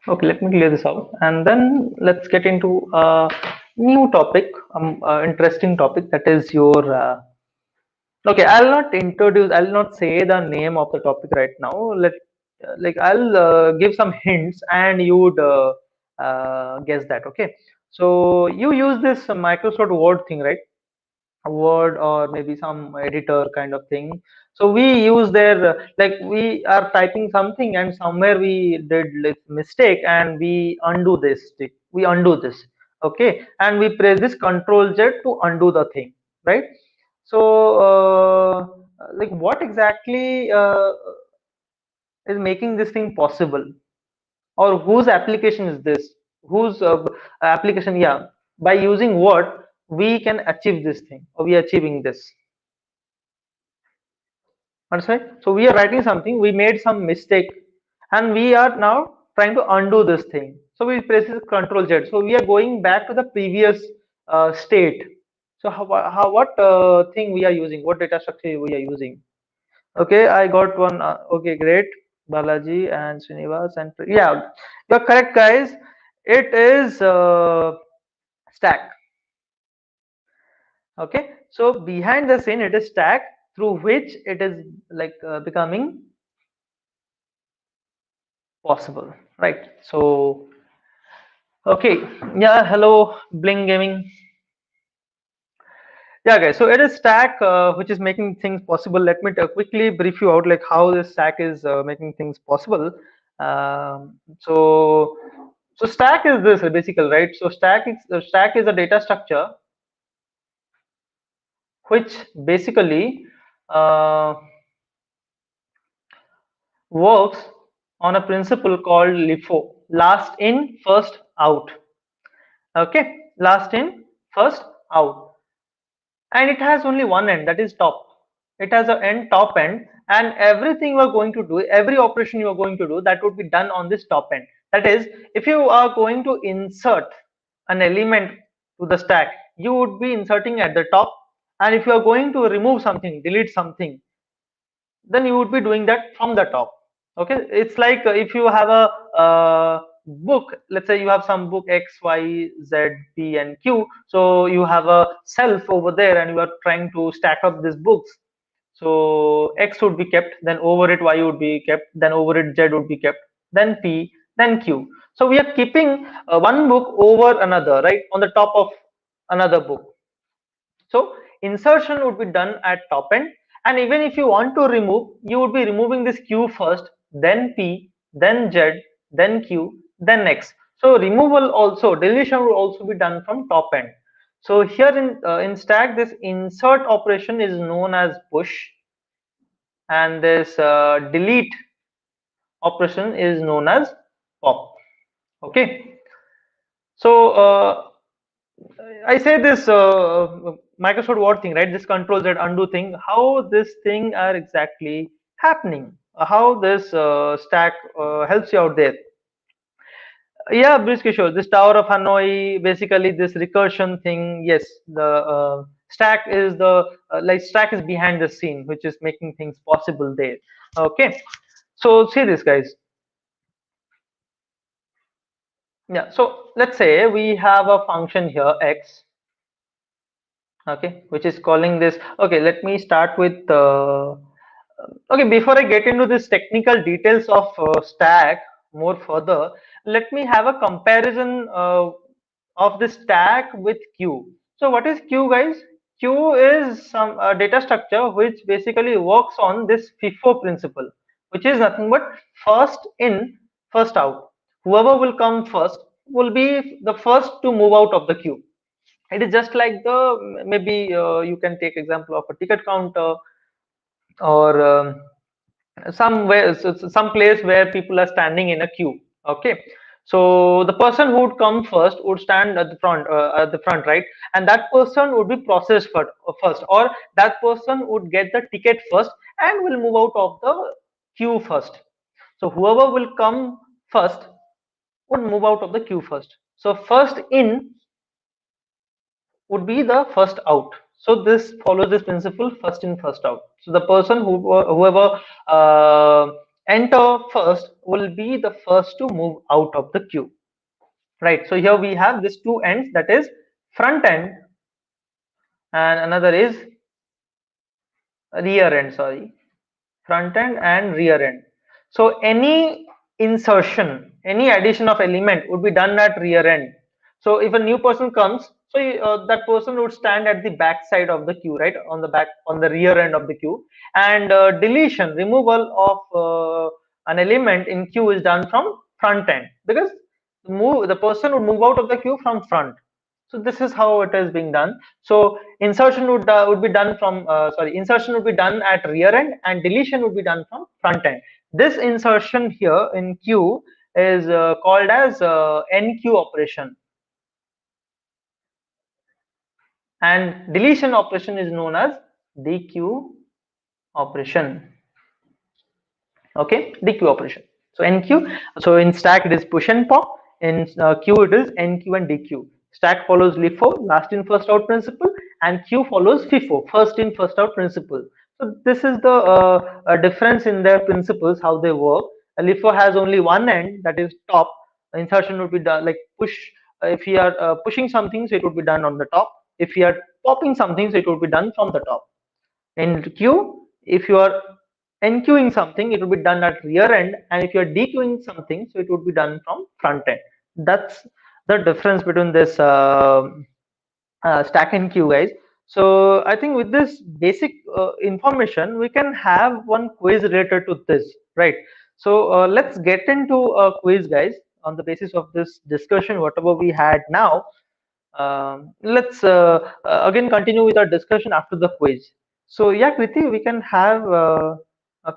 Okay, let me clear this out, and then let's get into a new topic, interesting topic, that is your Okay, I'll not say the name of the topic right now. I'll give some hints and you would guess that. Okay, so you use this Microsoft Word thing, right? Word or maybe some editor kind of thing. So we use their like we are typing something and somewhere we did like mistake and we undo this. Okay, and we press this Control Z to undo the thing, right? So like what exactly is making this thing possible, or whose application is this, whose application? Yeah, by using what we can achieve this thing, or we are achieving this. Understand? So we are writing something, we made some mistake, and we are now trying to undo this thing. So we press Control Z. So we are going back to the previous state. So how what thing we are using? What data structure we are using? Okay, I got one. Okay, great. Balaji and Srinivas and yeah, you're correct, guys. It is stack. Okay, so behind the scene, it is stack through which it is like becoming possible, right? So okay, yeah, hello Bling Gaming. Yeah, guys, so it is stack which is making things possible. Let me quickly brief you out like how this stack is making things possible. So stack is this basically, right? So stack is a data structure which basically uh, works on a principle called LIFO, last in first out. Okay, last in first out, and it has only one end, that is top. It has an end, top end, and everything you are going to do, every operation you are going to do, that would be done on this top end. That is, if you are going to insert an element to the stack, you would be inserting at the top, and if you are going to remove something, delete something, then you would be doing that from the top. Okay, it's like if you have a book, let's say you have some book X, Y, Z, P and Q, so you have a shelf over there and you are trying to stack up these books. So X would be kept, then over it Y would be kept, then over it Z would be kept, then P, then Q. So we are keeping one book over another, right, on the top of another book. So insertion would be done at top end, and even if you want to remove, you would be removing this Q first, then P, then Z, then Q, then X. So removal also, deletion will also be done from top end. So here in stack, this insert operation is known as push, and this delete operation is known as pop. Okay. So I say this Microsoft Word thing, right? This control Z undo thing. How this thing are exactly happening? How this stack helps you out there? Yeah, Bruce Kishore, this Tower of Hanoi, basically this recursion thing. Yes, the stack is the like stack is behind the scene, which is making things possible there. Okay, so see this, guys. Yeah, so let's say we have a function here x, okay, which is calling this. Okay, let me start with okay, before I get into this technical details of stack more further, let me have a comparison of the stack with queue. So what is queue, guys? Queue is some data structure which basically works on this FIFO principle, which is nothing but first in first out. Whoever will come first will be the first to move out of the queue. It is just like the maybe you can take example of a ticket counter, or some place where people are standing in a queue. Okay, so the person who would come first would stand at the front, right, and that person would be processed first, or that person would get the ticket first and will move out of the queue first. So whoever will come first would move out of the queue first. So first in would be the first out. So this follows this principle, first in first out. So the person whoever enter first will be the first to move out of the queue, right? So here we have these two ends, that is front end and another is rear end, sorry, front end and rear end. So any insertion, any addition of element would be done at rear end. So if a new person comes, so that person would stand at the back side of the queue, right, on the back, on the rear end of the queue, and deletion, removal of an element in queue is done from front end, because the person would move out of the queue from front. So this is how it is being done. So insertion would be done from insertion would be done at rear end, and deletion would be done from front end. This insertion here in queue is called as NQ operation, and deletion operation is known as DQ operation. Okay, DQ operation. So NQ, so in stack it is push and pop, in queue it is NQ and DQ. Stack follows LIFO, last in first out principle, and queue follows FIFO, first in first out principle. So this is the difference in their principles, how they work. A LIFO has only one end, that is top. Insertion would be done like push. If we are pushing something, so it would be done on the top. If we are popping something, so it would be done from the top. In queue, if you are enqueuing something, it will be done at rear end, and if you are dequeuing something, so it would be done from front end. That's the difference between this stack and queue, guys. So I think with this basic information, we can have one quiz related to this, right? So let's get into a quiz, guys, on the basis of this discussion, whatever we had now. Let's again continue with our discussion after the quiz. So yeah, Kriti, we can have a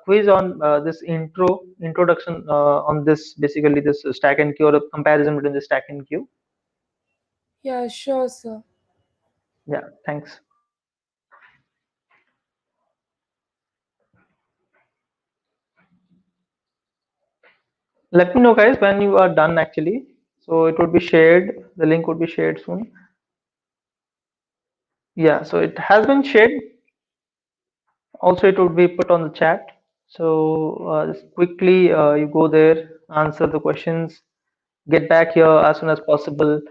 quiz on this introduction on this, basically this stack and queue, or a comparison between the stack and queue.
Yeah, sure, sir.
Yeah, thanks. Let me know, guys, when you are done actually. So it would be shared. The link would be shared soon. Yeah, so it has been shared. Also, it would be put on the chat. So just quickly, you go there, answer the questions, get back here as soon as possible,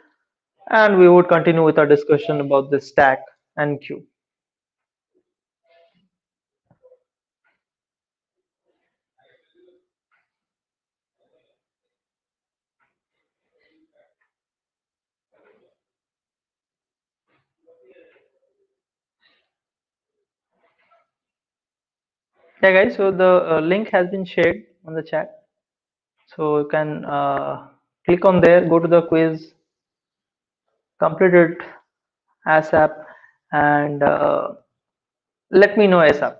and we would continue with our discussion about the stack and queue. Yeah, guys. So the link has been shared on the chat. So you can click on there, go to the quiz, complete it ASAP, and let me know ASAP.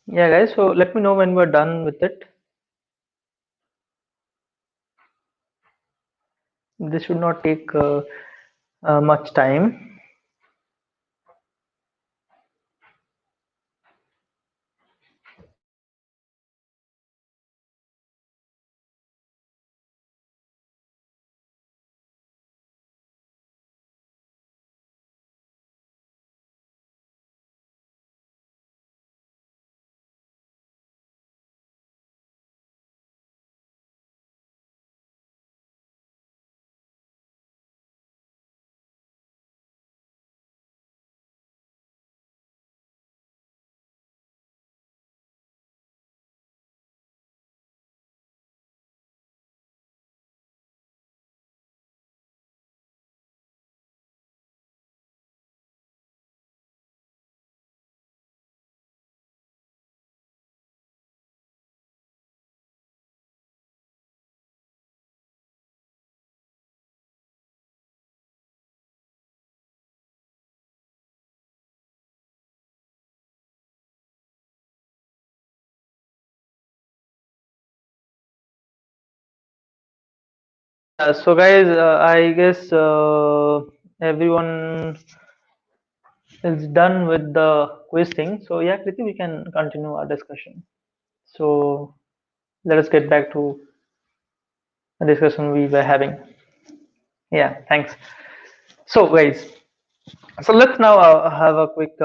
Yeah, guys. So let me know when we're done with it. This should not take much time. So guys, I guess everyone is done with the quiz thing. So yeah, Kriti, we can continue our discussion. So let us get back to the discussion we were having. Yeah, thanks. So guys, so let's now have a quick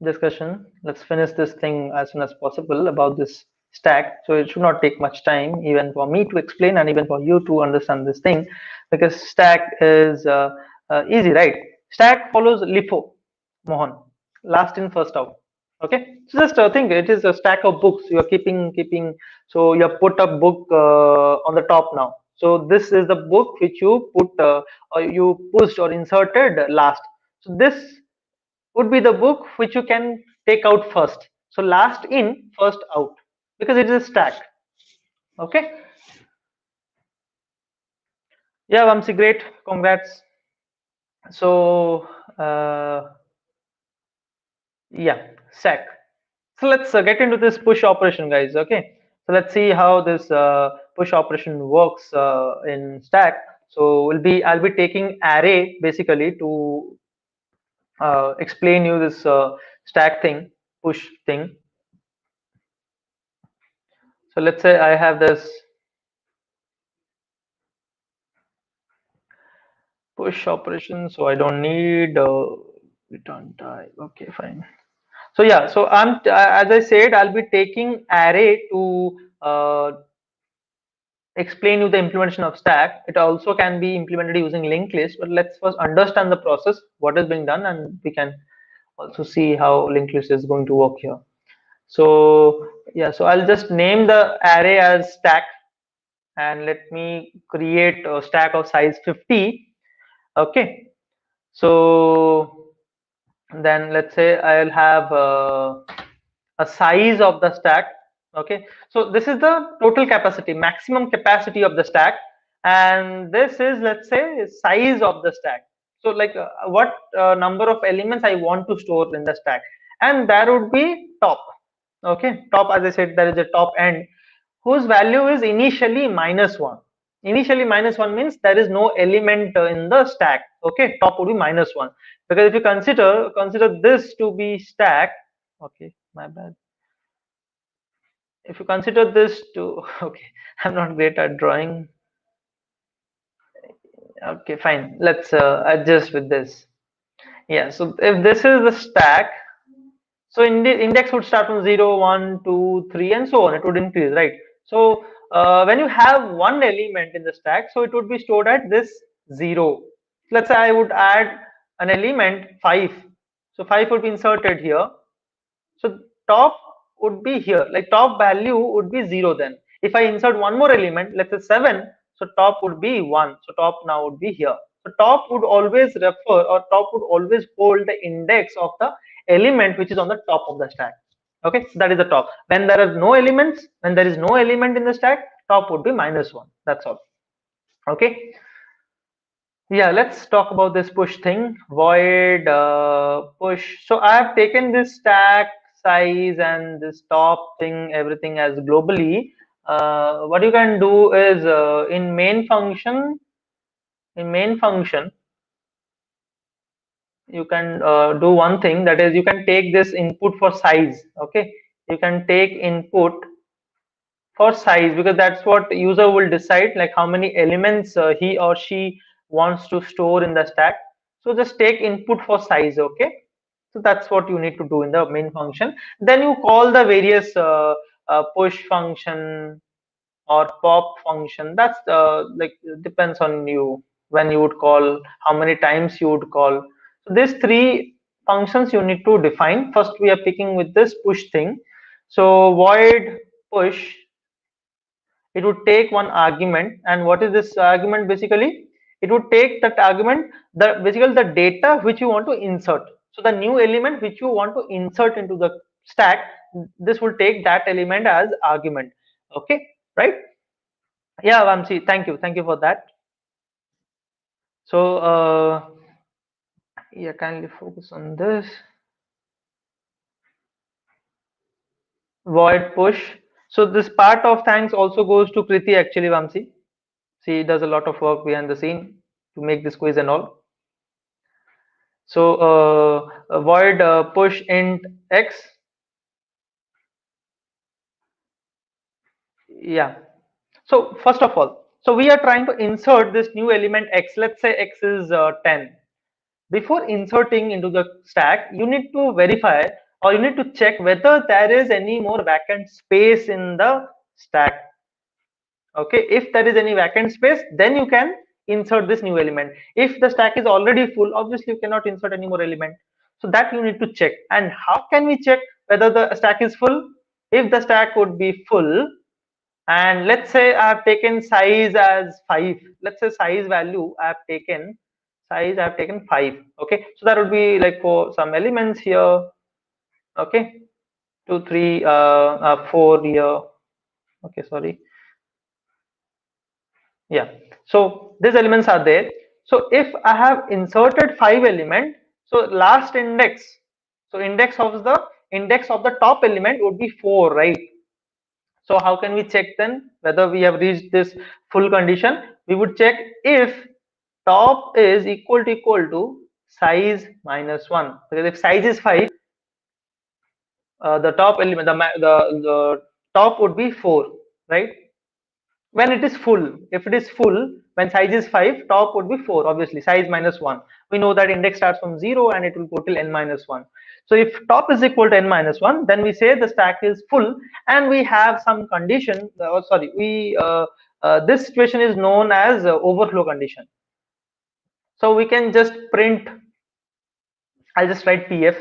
discussion. Let's finish this thing as soon as possible about this stack. So it should not take much time, even for me to explain and even for you to understand this thing, because stack is easy, right? Stack follows LIFO, Mohan, last in first out. Okay, so just think it is a stack of books you are keeping. So you have put a book on the top now. So this is the book which you put or you pushed or inserted last. So this would be the book which you can take out first. So last in, first out, because it is a stack. Okay. Yeah, Vamsi, great. Congrats. So yeah, stack. So let's get into this push operation, guys. Okay. So let's see how this push operation works in stack. So I'll be taking array basically to explain you this stack thing, push thing. So let's say I have this push operation, so I don't need return type. Okay, fine. So yeah, so as I said, I'll be taking array to explain you the implementation of stack. It also can be implemented using linked list, but let's first understand the process, what is being done, and we can also see how linked list is going to work here. So yeah, so I'll just name the array as stack, and let me create a stack of size 50. Okay, so then let's say I'll have a size of the stack. Okay, so this is the total capacity, maximum capacity of the stack, and this is, let's say, size of the stack. So like what number of elements I want to store in the stack, and that would be top. Okay, top, as I said, there is a top end whose value is initially -1. Initially -1 means there is no element in the stack. Okay, top would be -1, because if you consider this to be stack. Okay, my bad. If you consider this to okay, I'm not great at drawing. Okay, fine, let's adjust with this. Yeah, so if this is the stack, so in the index would start from 0, 1, 2, 3, and so on. It would increase, right? So when you have one element in the stack, so it would be stored at this 0. Let's say I would add an element 5. So 5 would be inserted here. So top would be here, like top value would be 0 then. If I insert one more element, let's say 7, so top would be 1. So top now would be here. So top would always refer, or top would always hold the index of the element which is on the top of the stack. Okay, so that is the top. When there are no elements, when there is no element in the stack, top would be -1. That's all. Okay. Yeah, let's talk about this push thing. Void push. So I have taken this stack size and this top thing, everything as globally. What you can do is in main function, you can do one thing, that is you can take this input for size. Okay, you can take input for size, because that's what user will decide, like how many elements he or she wants to store in the stack. So just take input for size. Okay, so that's what you need to do in the main function. Then you call the various push function or pop function. That's like depends on you, when you would call, how many times you would call. So these three functions you need to define. First we are picking with this push thing. So void push, it would take one argument. And what is this argument? Basically it would take that argument, the basically the data which you want to insert. So the new element which you want to insert into the stack, this will take that element as argument. Okay, right? Yeah, Vamsi, thank you for that. So yeah, kindly focus on this void push. So this part of thanks also goes to Kriti, actually, Vamsi. She does a lot of work behind the scene to make this quiz and all. So void push int x. Yeah. So first of all, so we are trying to insert this new element x. Let's say x is 10. Before inserting into the stack, you need to verify or you need to check whether there is any more vacant space in the stack. Okay, if there is any vacant space, then you can insert this new element. If the stack is already full, obviously you cannot insert any more element. So that you need to check. And how can we check whether the stack is full? If the stack would be full, and let's say I have taken size as 5, let's say size I have taken 5. Okay, so that would be like for some elements here. Okay, 2 3 4 here. Okay, sorry. Yeah, so these elements are there. So if I have inserted 5 element, so last index, so index of the top element would be 4, right? So how can we check then whether we have reached this full condition? We would check if top is equal to size minus 1, because if size is 5, the top element, the top would be 4, right? When it is full, if it is full, when size is 5, top would be 4, obviously size minus 1. We know that index starts from 0 and it will go till n minus 1. So if top is equal to n minus 1, then we say the stack is full, and we have some condition, sorry, we this situation is known as overflow condition. So we can just print, I'll just write pf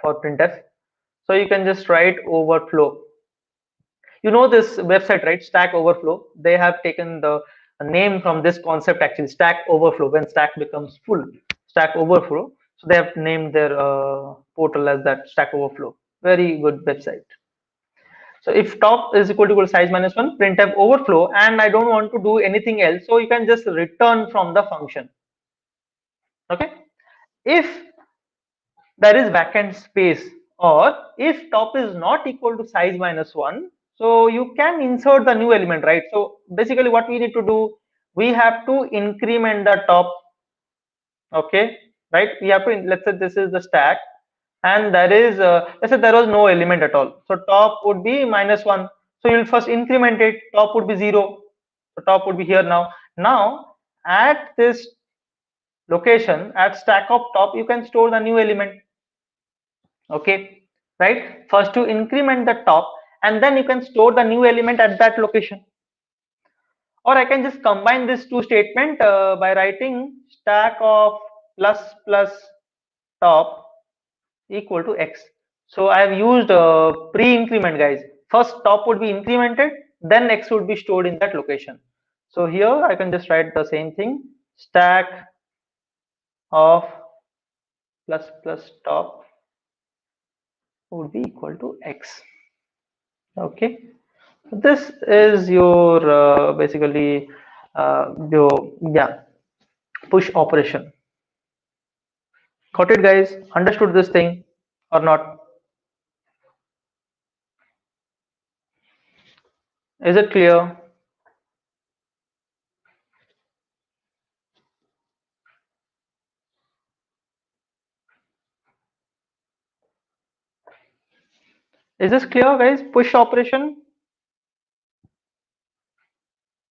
for printf. So you can just write overflow. You know this website, right? Stack Overflow. They have taken the name from this concept, actually, Stack Overflow. When stack becomes full, Stack Overflow. So they have named their portal as that, Stack Overflow. Very good website. So if top is equal to size minus 1, printf overflow, and I don't want to do anything else, so you can just return from the function. Okay. If there is vacant space, or if top is not equal to size minus 1, so you can insert the new element, right? So basically what we need to do, we have to increment the top. Okay, right? We have to, let's say this is the stack, and there is let's say there was no element at all, so top would be minus 1. So you'll first increment it, top would be 0, so top would be here. Now at this location, at stack of top, you can store the new element. Okay, right? First you increment the top, and then you can store the new element at that location. Or I can just combine this two statement by writing stack of plus plus top equal to x. So I have used pre-increment, guys. First top would be incremented, then x would be stored in that location. So here I can just write the same thing, stack of plus plus top would be equal to x. Okay, this is your basically your, yeah, push operation. Got it, guys? Understood this thing or not? Is it clear? Is this clear, guys? Push operation.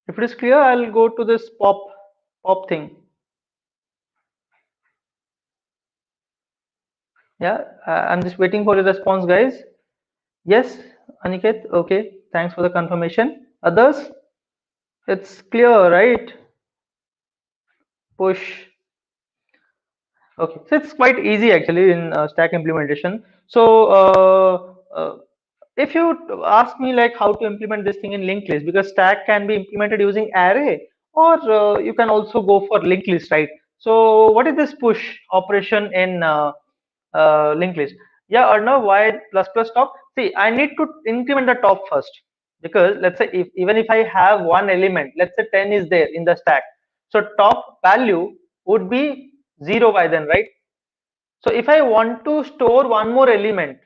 If it is clear, I'll go to this pop thing. Yeah, I'm just waiting for your response, guys. Yes, Aniket. Okay, thanks for the confirmation. Others, it's clear, right? Push. Okay, so it's quite easy actually in stack implementation. So if you ask me like how to implement this thing in linked list, because stack can be implemented using array, or you can also go for linked list, right? So what is this push operation in linked list? Yeah, or no, why plus plus top? See, I need to increment the top first, because let's say even if I have one element, let's say 10 is there in the stack, so top value would be 0 by then, right? So if I want to store one more element,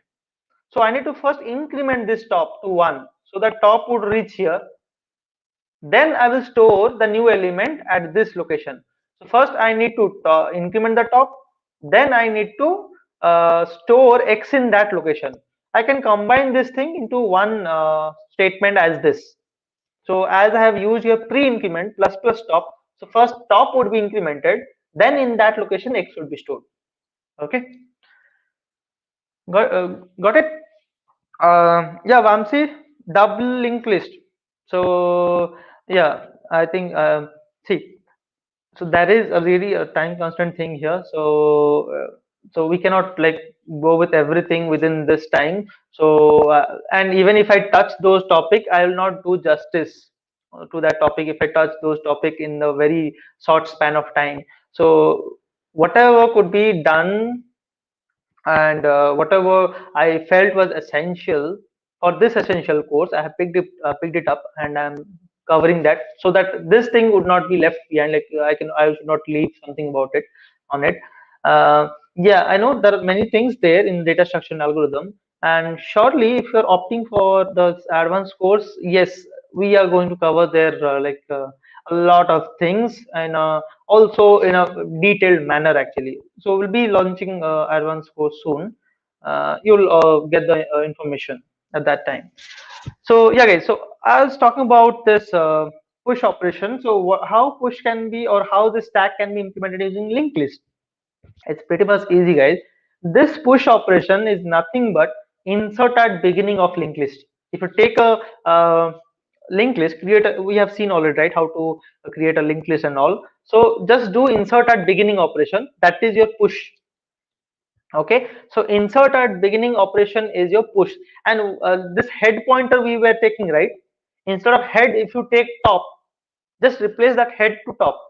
so I need to first increment this top to 1, so the top would reach here. Then I will store the new element at this location. So first I need to increment the top, then I need to store x in that location. I can combine this thing into one statement as this. So as I have used here pre-increment plus top, so first top would be incremented, then in that location x would be stored. Okay, got it. Yeah, Vamsi, double linked list. So yeah, I think see, so there is a really a time constant thing here. So so we cannot like go with everything within this time. So and even if I touch those topic, I will not do justice to that topic if I touch those topic in a very short span of time. So whatever could be done and whatever I felt was essential for this essential course, I have picked it up, and I'm covering that so that this thing would not be left behind. Like I should not leave something about it on it. Yeah, I know there are many things there in data structure and algorithm, and surely if you're opting for the advanced course, yes, we are going to cover there a lot of things and also in a detailed manner actually. So we'll be launching advanced course soon. You'll get the information at that time. So yeah guys, so I was talking about this push operation. So how push can be, or how the stack can be implemented using linked list. It's pretty much easy guys. This push operation is nothing but insert at beginning of linked list. If you take a linked list, we have seen already, right, how to create a linked list and all. So just do insert at beginning operation, that is your push. Okay, so insert at beginning operation is your push, and this head pointer we were taking, right, instead of head, if you take top, just replace that head to top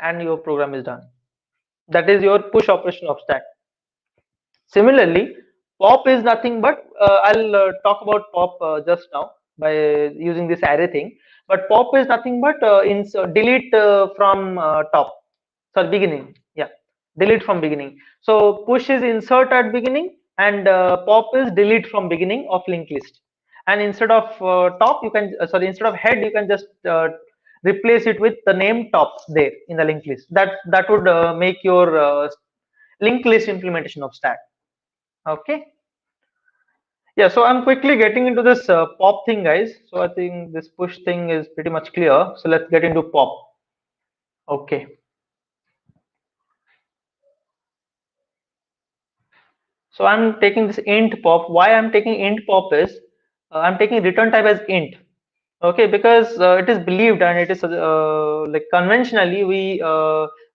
and your program is done. That is your push operation of stack. Similarly, pop is nothing but I'll talk about pop just now by using this array thing. But pop is nothing but delete from top. Sorry, beginning. Yeah, delete from beginning. So push is insert at beginning, and pop is delete from beginning of linked list. And instead of top, you can sorry, instead of head, you can just replace it with the name top there in the linked list. That would make your linked list implementation of stack. Okay. Yeah, so I'm quickly getting into this pop thing, guys. So I think this push thing is pretty much clear. So let's get into pop. Okay. So I'm taking this int pop. Why I'm taking int pop is I'm taking return type as int. Okay, because it is believed and it is like conventionally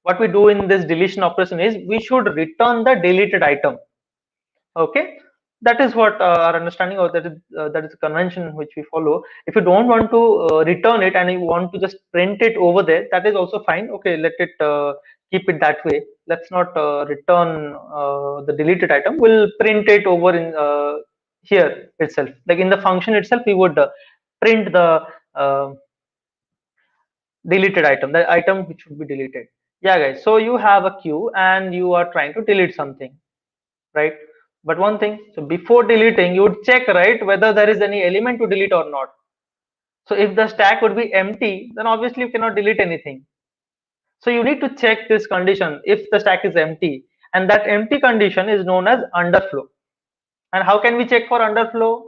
what we do in this deletion operation is we should return the deleted item. Okay, that is what our understanding, or that is a convention which we follow. If you don't want to return it and you want to just print it over there, that is also fine. Okay, let it keep it that way. Let's not return the deleted item. We'll print it over in here itself, like in the function itself we would print the uh, deleted item, the item which should be deleted. Yeah guys, so you have a queue and you are trying to delete something, right? But one thing, so before deleting, you would check, right, whether there is any element to delete or not. So if the stack would be empty, then obviously you cannot delete anything. So you need to check this condition if the stack is empty, and that empty condition is known as underflow. And how can we check for underflow?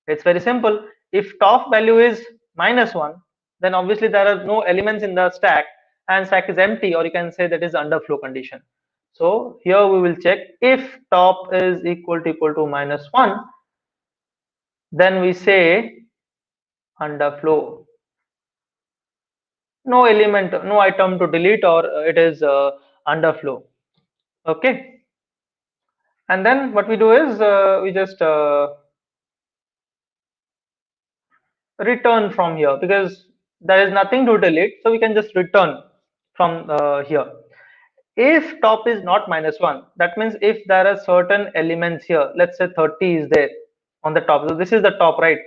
It's very simple. If top value is -1, then obviously there are no elements in the stack and stack is empty, or you can say that is underflow condition. So here we will check if top is equal to -1, then we say underflow. No element, no item to delete, or it is underflow. Okay. And then what we do is we just return from here because there is nothing to delete, so we can just return from here. If top is not -1, that means if there are certain elements here, let's say 30 is there on the top, so this is the top, right?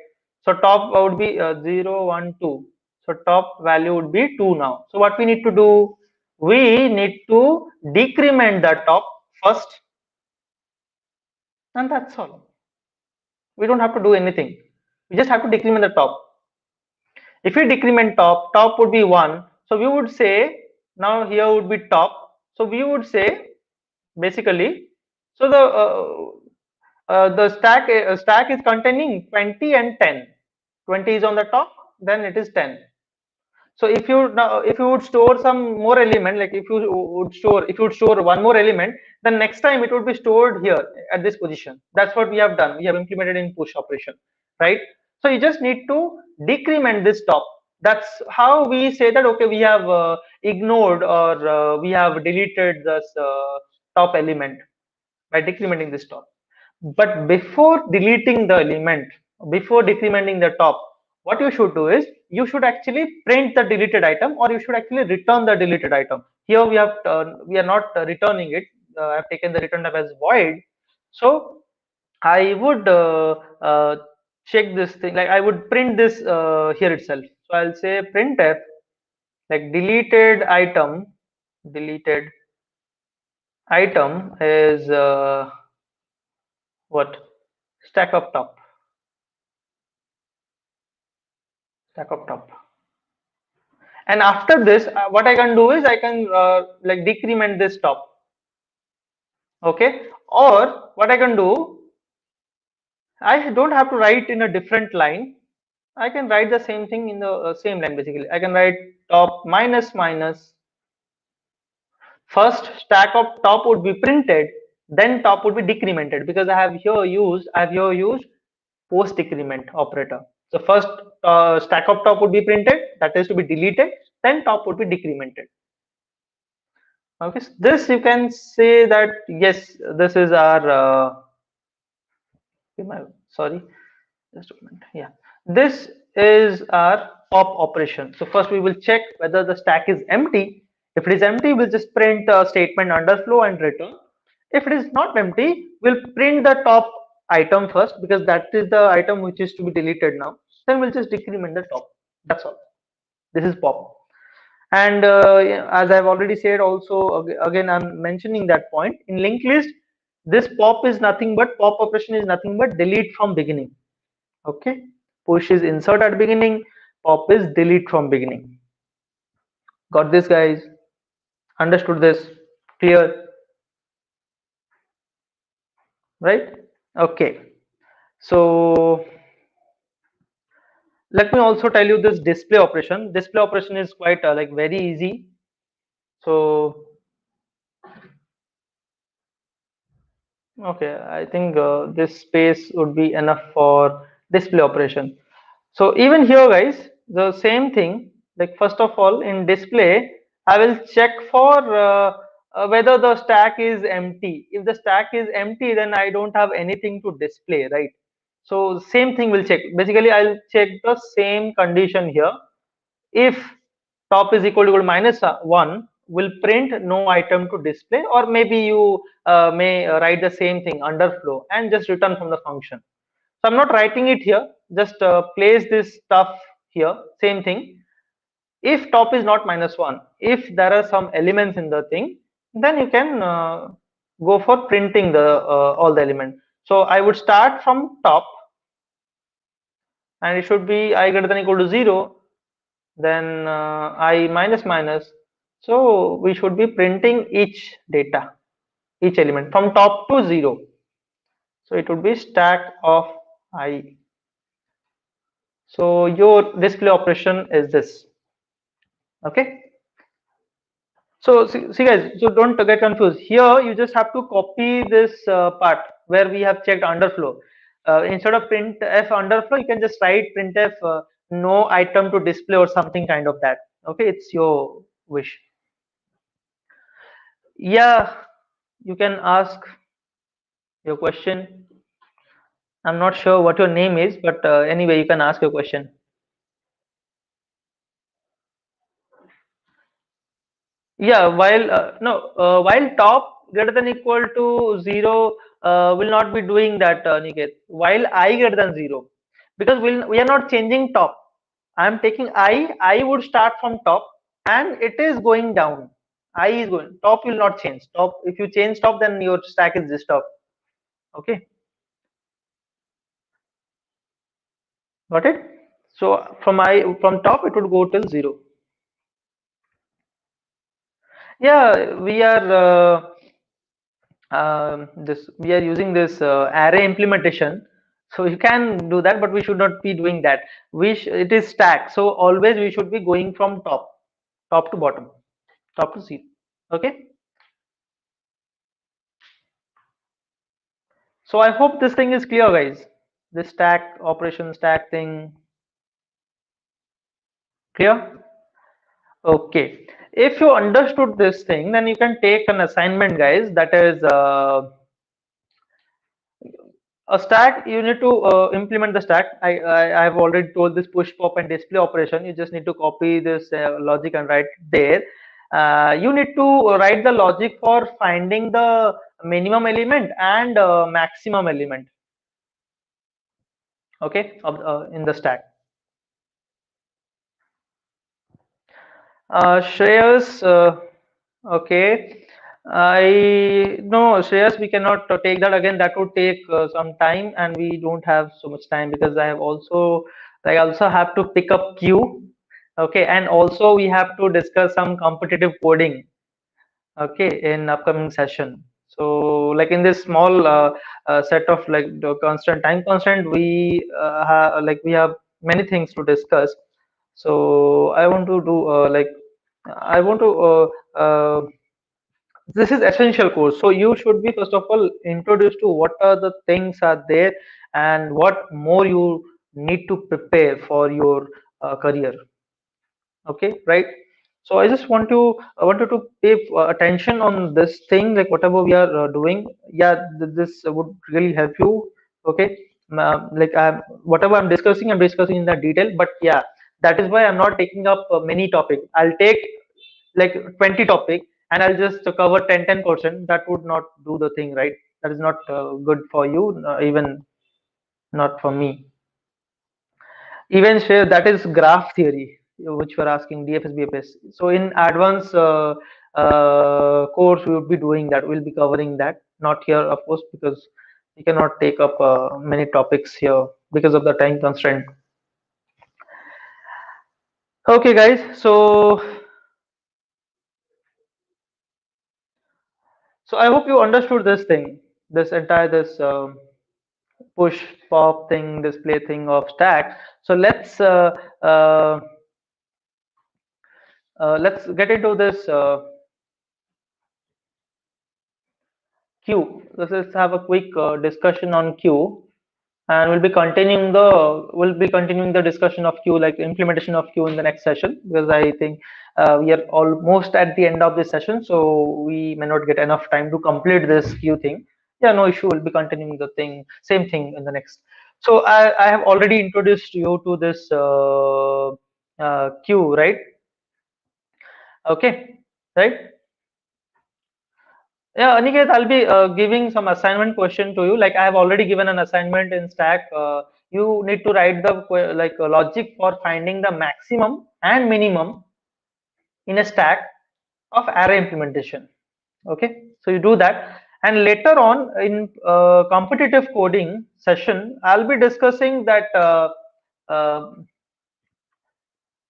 So top would be 0 1 2, so top value would be 2 now. So what we need to do, we need to decrement the top first, and that's all. We don't have to do anything, we just have to decrement the top. If we decrement top, top would be 1. So we would say, now here would be top. So we would say basically, so the stack is containing 20 and 10. 20 is on the top, then it is 10. So if you would store some more element, like if you would store one more element, then next time it would be stored here at this position. That's what we have done. We have implemented in push operation, right? So you just need to decrement this top. That's how we say that, okay, we have ignored or we have deleted this top element by decrementing this top. But before deleting the element, before decrementing the top, what you should do is you should actually print the deleted item, or you should actually return the deleted item. Here we are not returning it. I've taken the return type as void. So I would check this thing, like I would print this here itself. So I'll say printf like deleted item is what, stack up top, stack up top. And after this, what I can do is I can like decrement this top. Okay, or what I can do, I don't have to write in a different line. I can write the same thing in the same line. Basically, I can write top minus minus. First stack of top would be printed, then top would be decremented, because I have here used post decrement operator. So first stack of top would be printed, that is to be deleted, then top would be decremented. Okay, so this you can say that yes, this is our sorry, just a minute. Yeah, this is our pop operation. So first we will check whether the stack is empty. If it is empty, we'll just print a statement underflow and return. If it is not empty, we'll print the top item first, because that is the item which is to be deleted now. Then we'll just decrement the top. That's all. This is pop. And yeah, as I've already said, also again I'm mentioning that point in linked list, this pop is nothing but, pop operation is nothing but delete from beginning. Okay, push is insert at beginning, pop is delete from beginning. Got this, guys? Understood this? Clear? Right? Okay, so let me also tell you this display operation. Display operation is quite like very easy. So okay, I think this space would be enough for display operation. So even here, guys, the same thing. Like first of all, in display, I will check for whether the stack is empty. If the stack is empty, then I don't have anything to display, right? So same thing will check. Basically, I'll check the same condition here. If top is equal to minus 1, will print no item to display, or maybe you may write the same thing underflow and just return from the function. So I'm not writing it here, just place this stuff here, same thing. If top is not minus 1, if there are some elements in the thing, then you can go for printing the all the elements. So I would start from top, and it should be I greater than equal to 0, then I minus minus. So we should be printing each data, each element from top to 0. So it would be stack of I. So your display operation is this. Okay. So see guys, so don't get confused. Here you just have to copy this part where we have checked underflow. Instead of printf underflow, you can just write printf no item to display or something kind of that. Okay, it's your wish. Yeah, you can ask your question. I'm not sure what your name is, but anyway, you can ask your question. Yeah, while while top greater than equal to 0 will not be doing that, Niket. While I greater than 0, because we are not changing top. I am taking I would start from top, and it is going down. I is going, top will not change. Top, if you change top, then your stack is this top. Okay, got it? So from top it would go till 0. Yeah, we are we are using this array implementation, so you can do that, but we should not be doing that. It is stack, so always we should be going from top to bottom, top to 0. Okay, so I hope this thing is clear, guys. This stack operation, stack thing, clear? Okay, if you understood this thing, then you can take an assignment, guys, that is a stack. You need to implement the stack. I have already told this push pop and display operation. You just need to copy this logic and write there. You need to write the logic for finding the minimum element and maximum element, okay, in the stack. Shreyas, okay. I no, Shreyas, we cannot take that again. That would take some time, and we don't have so much time because I also have to pick up Q, okay, and also we have to discuss some competitive coding, okay, in upcoming session. So like in this small set of like the constant time constant, we have many things to discuss. So I want to do I want to this is essential course, so you should be first of all introduced to what are the things are there and what more you need to prepare for your career. Okay, right? So I wanted to pay attention on this thing, like whatever we are doing. Yeah, this would really help you. Okay, like whatever I'm discussing in that detail, but yeah, that is why I'm not taking up many topics. I'll take like 20 topic and I'll just cover 10%. That would not do the thing, right? That is not good for you, even not for me. Even share, that is graph theory, which we're asking DFS BFS. So in advanced course, we would be doing that. We'll be covering that. Not here, of course, because we cannot take up many topics here because of the time constraint. Okay, guys. So I hope you understood this thing, this entire this push pop thing, display thing of stack. So uh, let's get into this queue. Let's have a quick discussion on queue, and we'll be continuing the discussion of queue, like implementation of queue in the next session, because I think we are almost at the end of this session, so we may not get enough time to complete this queue thing. Yeah, no issue. We'll be continuing the same thing in the next. So I have already introduced you to this queue, right? Okay, right? Yeah, Aniket, I'll be giving some assignment question to you. Like I have already given an assignment in Stack. You need to write the logic for finding the maximum and minimum in a stack of array implementation. Okay, so you do that, and later on in competitive coding session, I'll be discussing that uh,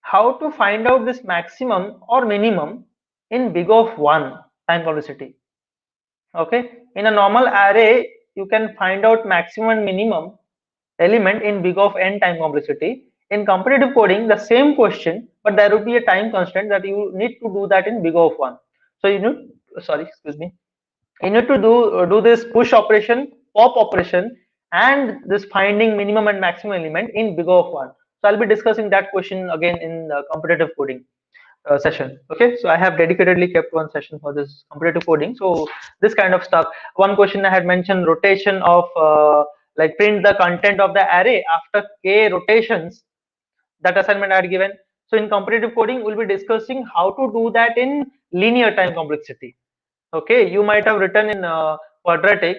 how to find out this maximum or minimum in big of one time complexity. Okay, in a normal array, you can find out maximum and minimum element in big of n time complexity. In competitive coding, the same question, but there would be a time constant that you need to do that in big of one. So you need, sorry, excuse me, you need to do this push operation, pop operation, and this finding minimum and maximum element in big of one. So I'll be discussing that question again in competitive coding session. Okay, so I have dedicatedly kept one session for this competitive coding. So this kind of stuff. One question I had mentioned, rotation of like print the content of the array after k rotations. That assignment I had given. So in competitive coding, we'll be discussing how to do that in linear time complexity. Okay, you might have written in quadratic.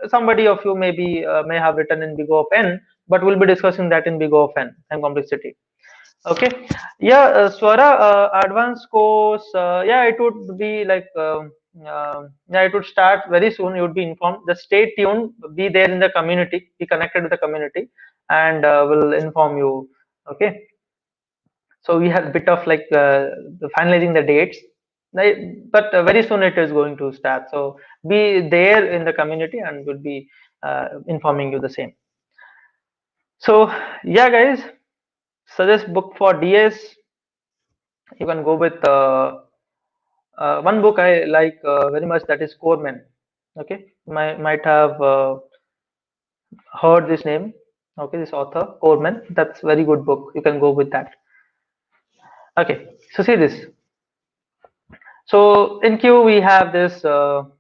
Somebody of you may have written in big O of n, but we'll be discussing that in big O of n time complexity. Okay, yeah, Swara, advanced course, yeah, it would be like, yeah, it would start very soon. You would be informed. Just stay tuned, be there in the community, be connected with the community, and we'll inform you Okay, so we had a bit of like finalizing the dates, but very soon it is going to start. So be there in the community and we'll be informing you the same. So yeah, guys, suggest book for DS. You can go with one book I like very much, that is Coreman. Okay, might have heard this name. Okay, this author Coreman. That's very good book. You can go with that. Okay, so see this. So in Q we have this. Well,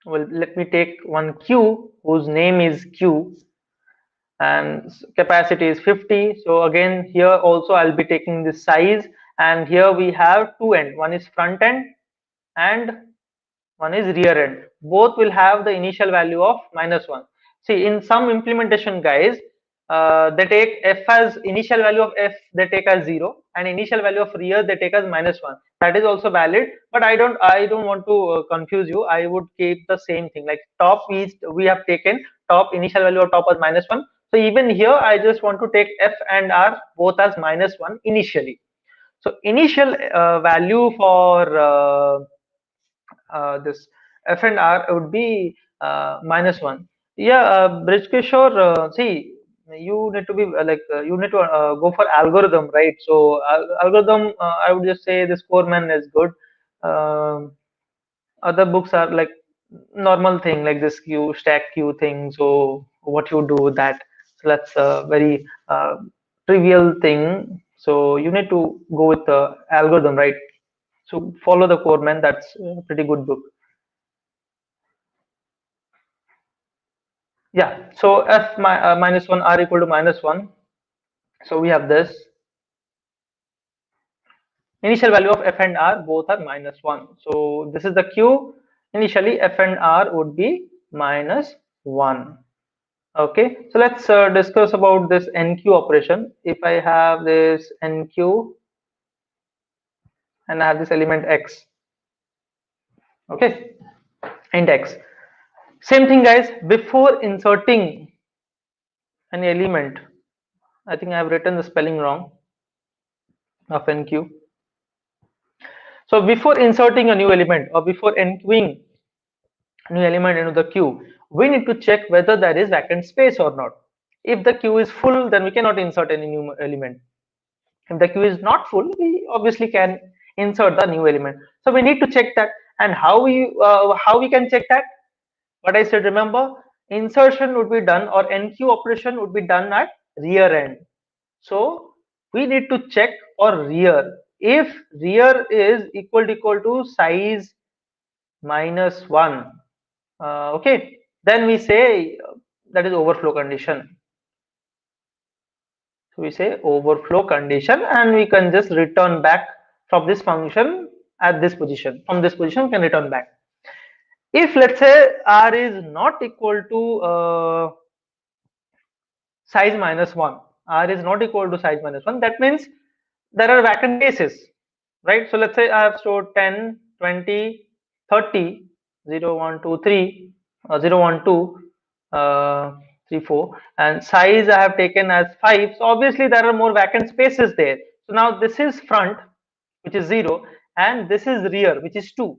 let me take one Q whose name is Q and capacity is 50. So again here also I'll be taking this size, and here we have two end. One is front end and one is rear end. Both will have the initial value of -1. See, in some implementation, guys, they take f as initial value of f, they take as 0, and initial value of rear they take as -1. That is also valid, but I don't want to confuse you. I would keep the same thing, like top is we have taken top initial value of top as -1. So even here I just want to take f and r both as -1 initially. So initial value for this f and r would be -1. Yeah, Brij see, you need to be you need to go for algorithm, right? So algorithm, I would just say this Foreman is good. Um Other books are like normal thing, like this queue stack queue thing. So what you do with that? So that's a very trivial thing. So you need to go with the algorithm, right? So follow the Foreman. That's a pretty good book. Yeah, so -1 r equal to -1. So we have this initial value of f and r both are -1. So this is the q. Initially f and r would be -1. Okay, so let's discuss about this nq operation. If I have this nq and I have this element x, okay, int x. Same thing, guys. Before inserting an element, I think I have written the spelling wrong of nq. So before inserting a new element or before enqueuing a new element into the queue, we need to check whether there is vacant space or not. If the queue is full, then we cannot insert any new element. If the queue is not full, we obviously can insert the new element. So we need to check that. And how we can check that? What I said, remember, insertion would be done or enqueue operation would be done at rear end. So we need to check for rear. If rear is equal to size -1, okay, then we say that is overflow condition. So we say overflow condition, and we can just return back from this function at this position. From this position, we can return back. If let's say r is not equal to size -1, r is not equal to size -1, that means there are vacant spaces, right? So let's say I have stored 10, 20, 30, 0, 1, 2, 3, 0, 1, 2, 3, 4, and size I have taken as 5. So obviously there are more vacant spaces there. So now this is front, which is 0, and this is rear, which is 2.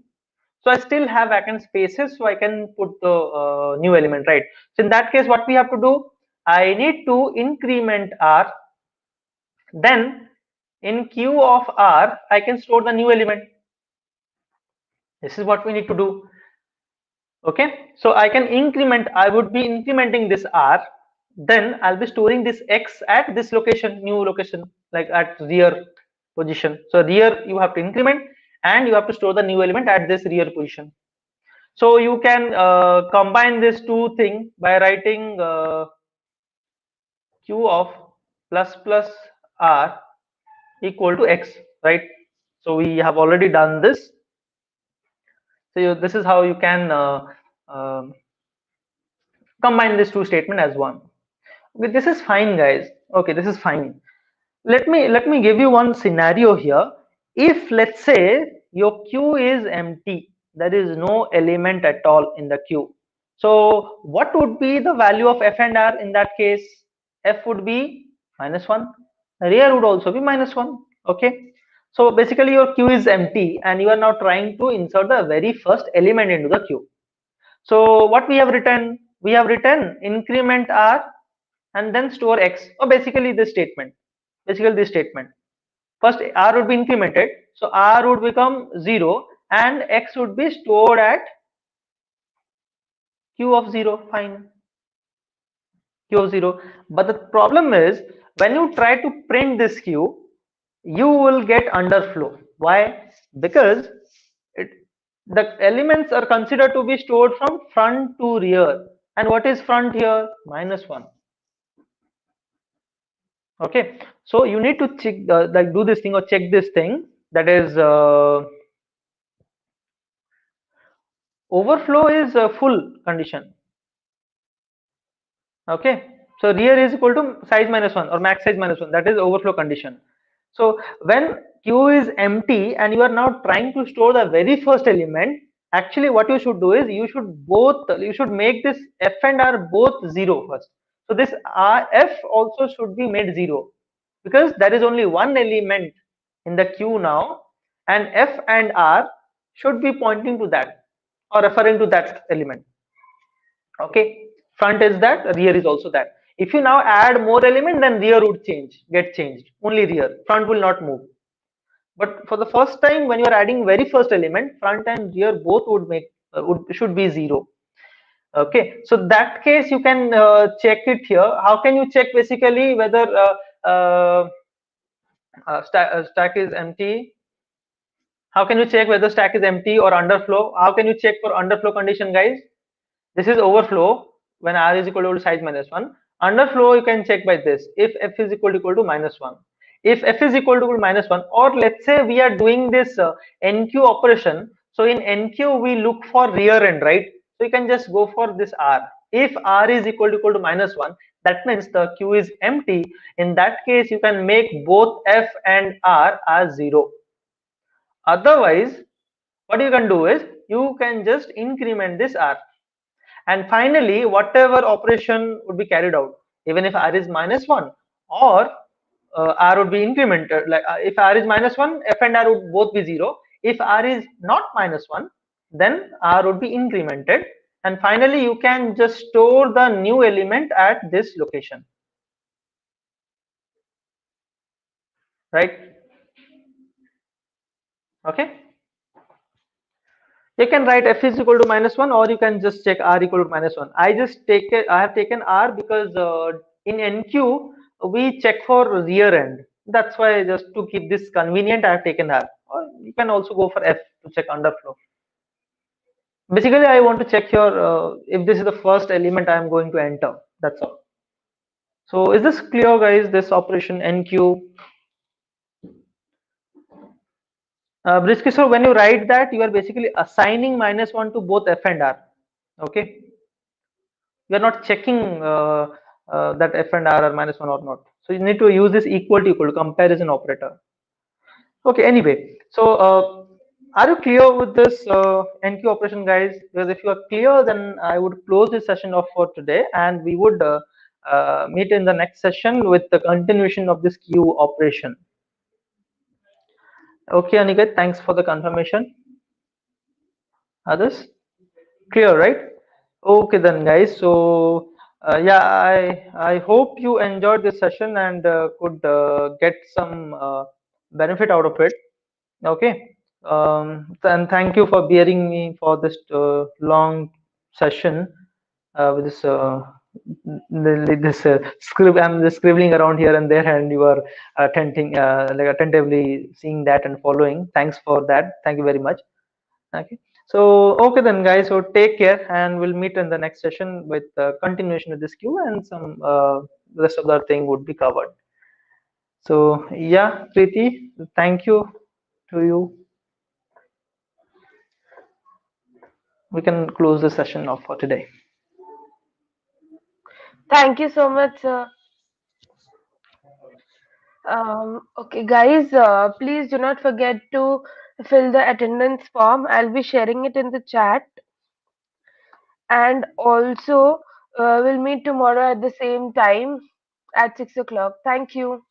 So I still have vacant spaces, so I can put the new element, right? So in that case, what we have to do, I need to increment r, then in queue of r I can store the new element. This is what we need to do. Okay, so I can increment, I would be incrementing this r, then I'll be storing this x at this location, new location, like at rear position. So rear you have to increment, and you have to store the new element at this rear position. So you can combine these two things by writing q of plus plus r equal to x, right? So we have already done this. So this is how you can combine these two statements as one. Okay, this is fine, guys. Okay, this is fine. Let me give you one scenario here. If let's say your queue is empty, there is no element at all in the queue. So what would be the value of f and r in that case? F would be -1. rear would also be -1. Okay, so basically your queue is empty and you are now trying to insert the very first element into the queue. So what we have written? We have written increment r and then store x, or basically this statement. Basically this statement. First r would be incremented, so r would become 0 and x would be stored at q of 0. Fine, q of 0. But the problem is when you try to print this q, you will get underflow. Why? Because it, the elements are considered to be stored from front to rear. And what is front here? -1. Okay, so you need to check like do this thing or check this thing, that is overflow is a full condition. Okay, so rear is equal to size -1 or max size -1, that is overflow condition. So when queue is empty and you are now trying to store the very first element, actually what you should do is you should make this f and r both 0 first. So this f also should be made 0 because there is only one element in the queue now, and f and r should be pointing to that or referring to that element. Okay, front is that, rear is also that. If you now add more element, then rear would get changed, only rear, front will not move. But for the first time when you are adding very first element, front and rear both should be 0. Okay, so that case you can check it here. How can you check basically whether uh, stack is empty? How can you check whether stack is empty or underflow? How can you check for underflow condition, guys? This is overflow when r is equal to size -1. Underflow you can check by this. If f is equal to -1. If f is equal to -1, or let's say we are doing this NQ operation. So in NQ we look for rear end, right? So you can just go for this r. If r is equal to -1, that means the queue is empty. In that case, you can make both f and r as 0. Otherwise, what you can do is you can just increment this r. And finally, whatever operation would be carried out, even if r is -1 or r would be incremented, like if r is -1, f and r would both be 0. If r is not -1, then r would be incremented. And finally, you can just store the new element at this location, right? Okay. You can write f is equal to -1, or you can just check r equal to -1. I have taken r because in NQ we check for rear end. That's why, just to keep this convenient, I have taken r. Or you can also go for f to check underflow. Basically, I want to check here if this is the first element I am going to enter. That's all. So is this clear, guys? This operation NQ. Brisky, so when you write that, you are basically assigning -1 to both f and r. Okay. You are not checking that f and r are -1 or not. So you need to use this equal to comparison operator. Okay, anyway, so are you clear with this NQ operation, guys? Because if you are clear, then I would close this session off for today, and we would meet in the next session with the continuation of this queue operation. Okay, Aniket, thanks for the confirmation. Others? Clear, right? Okay then, guys. So yeah, I hope you enjoyed this session and could get some benefit out of it. Okay. And thank you for bearing me for this long session with this scribble. I'm just scribbling around here and there, and you are like attentively seeing that and following. Thanks for that. Thank you very much. Okay, so okay then, guys, so take care, and we'll meet in the next session with continuation of this queue, and some rest of the thing would be covered. So yeah, Preeti, thank you to you. We can close the session off for today.
Thank you so much, sir. Okay, guys, please do not forget to fill the attendance form. I'll be sharing it in the chat. And also, we'll meet tomorrow at the same time at 6 o'clock. Thank you.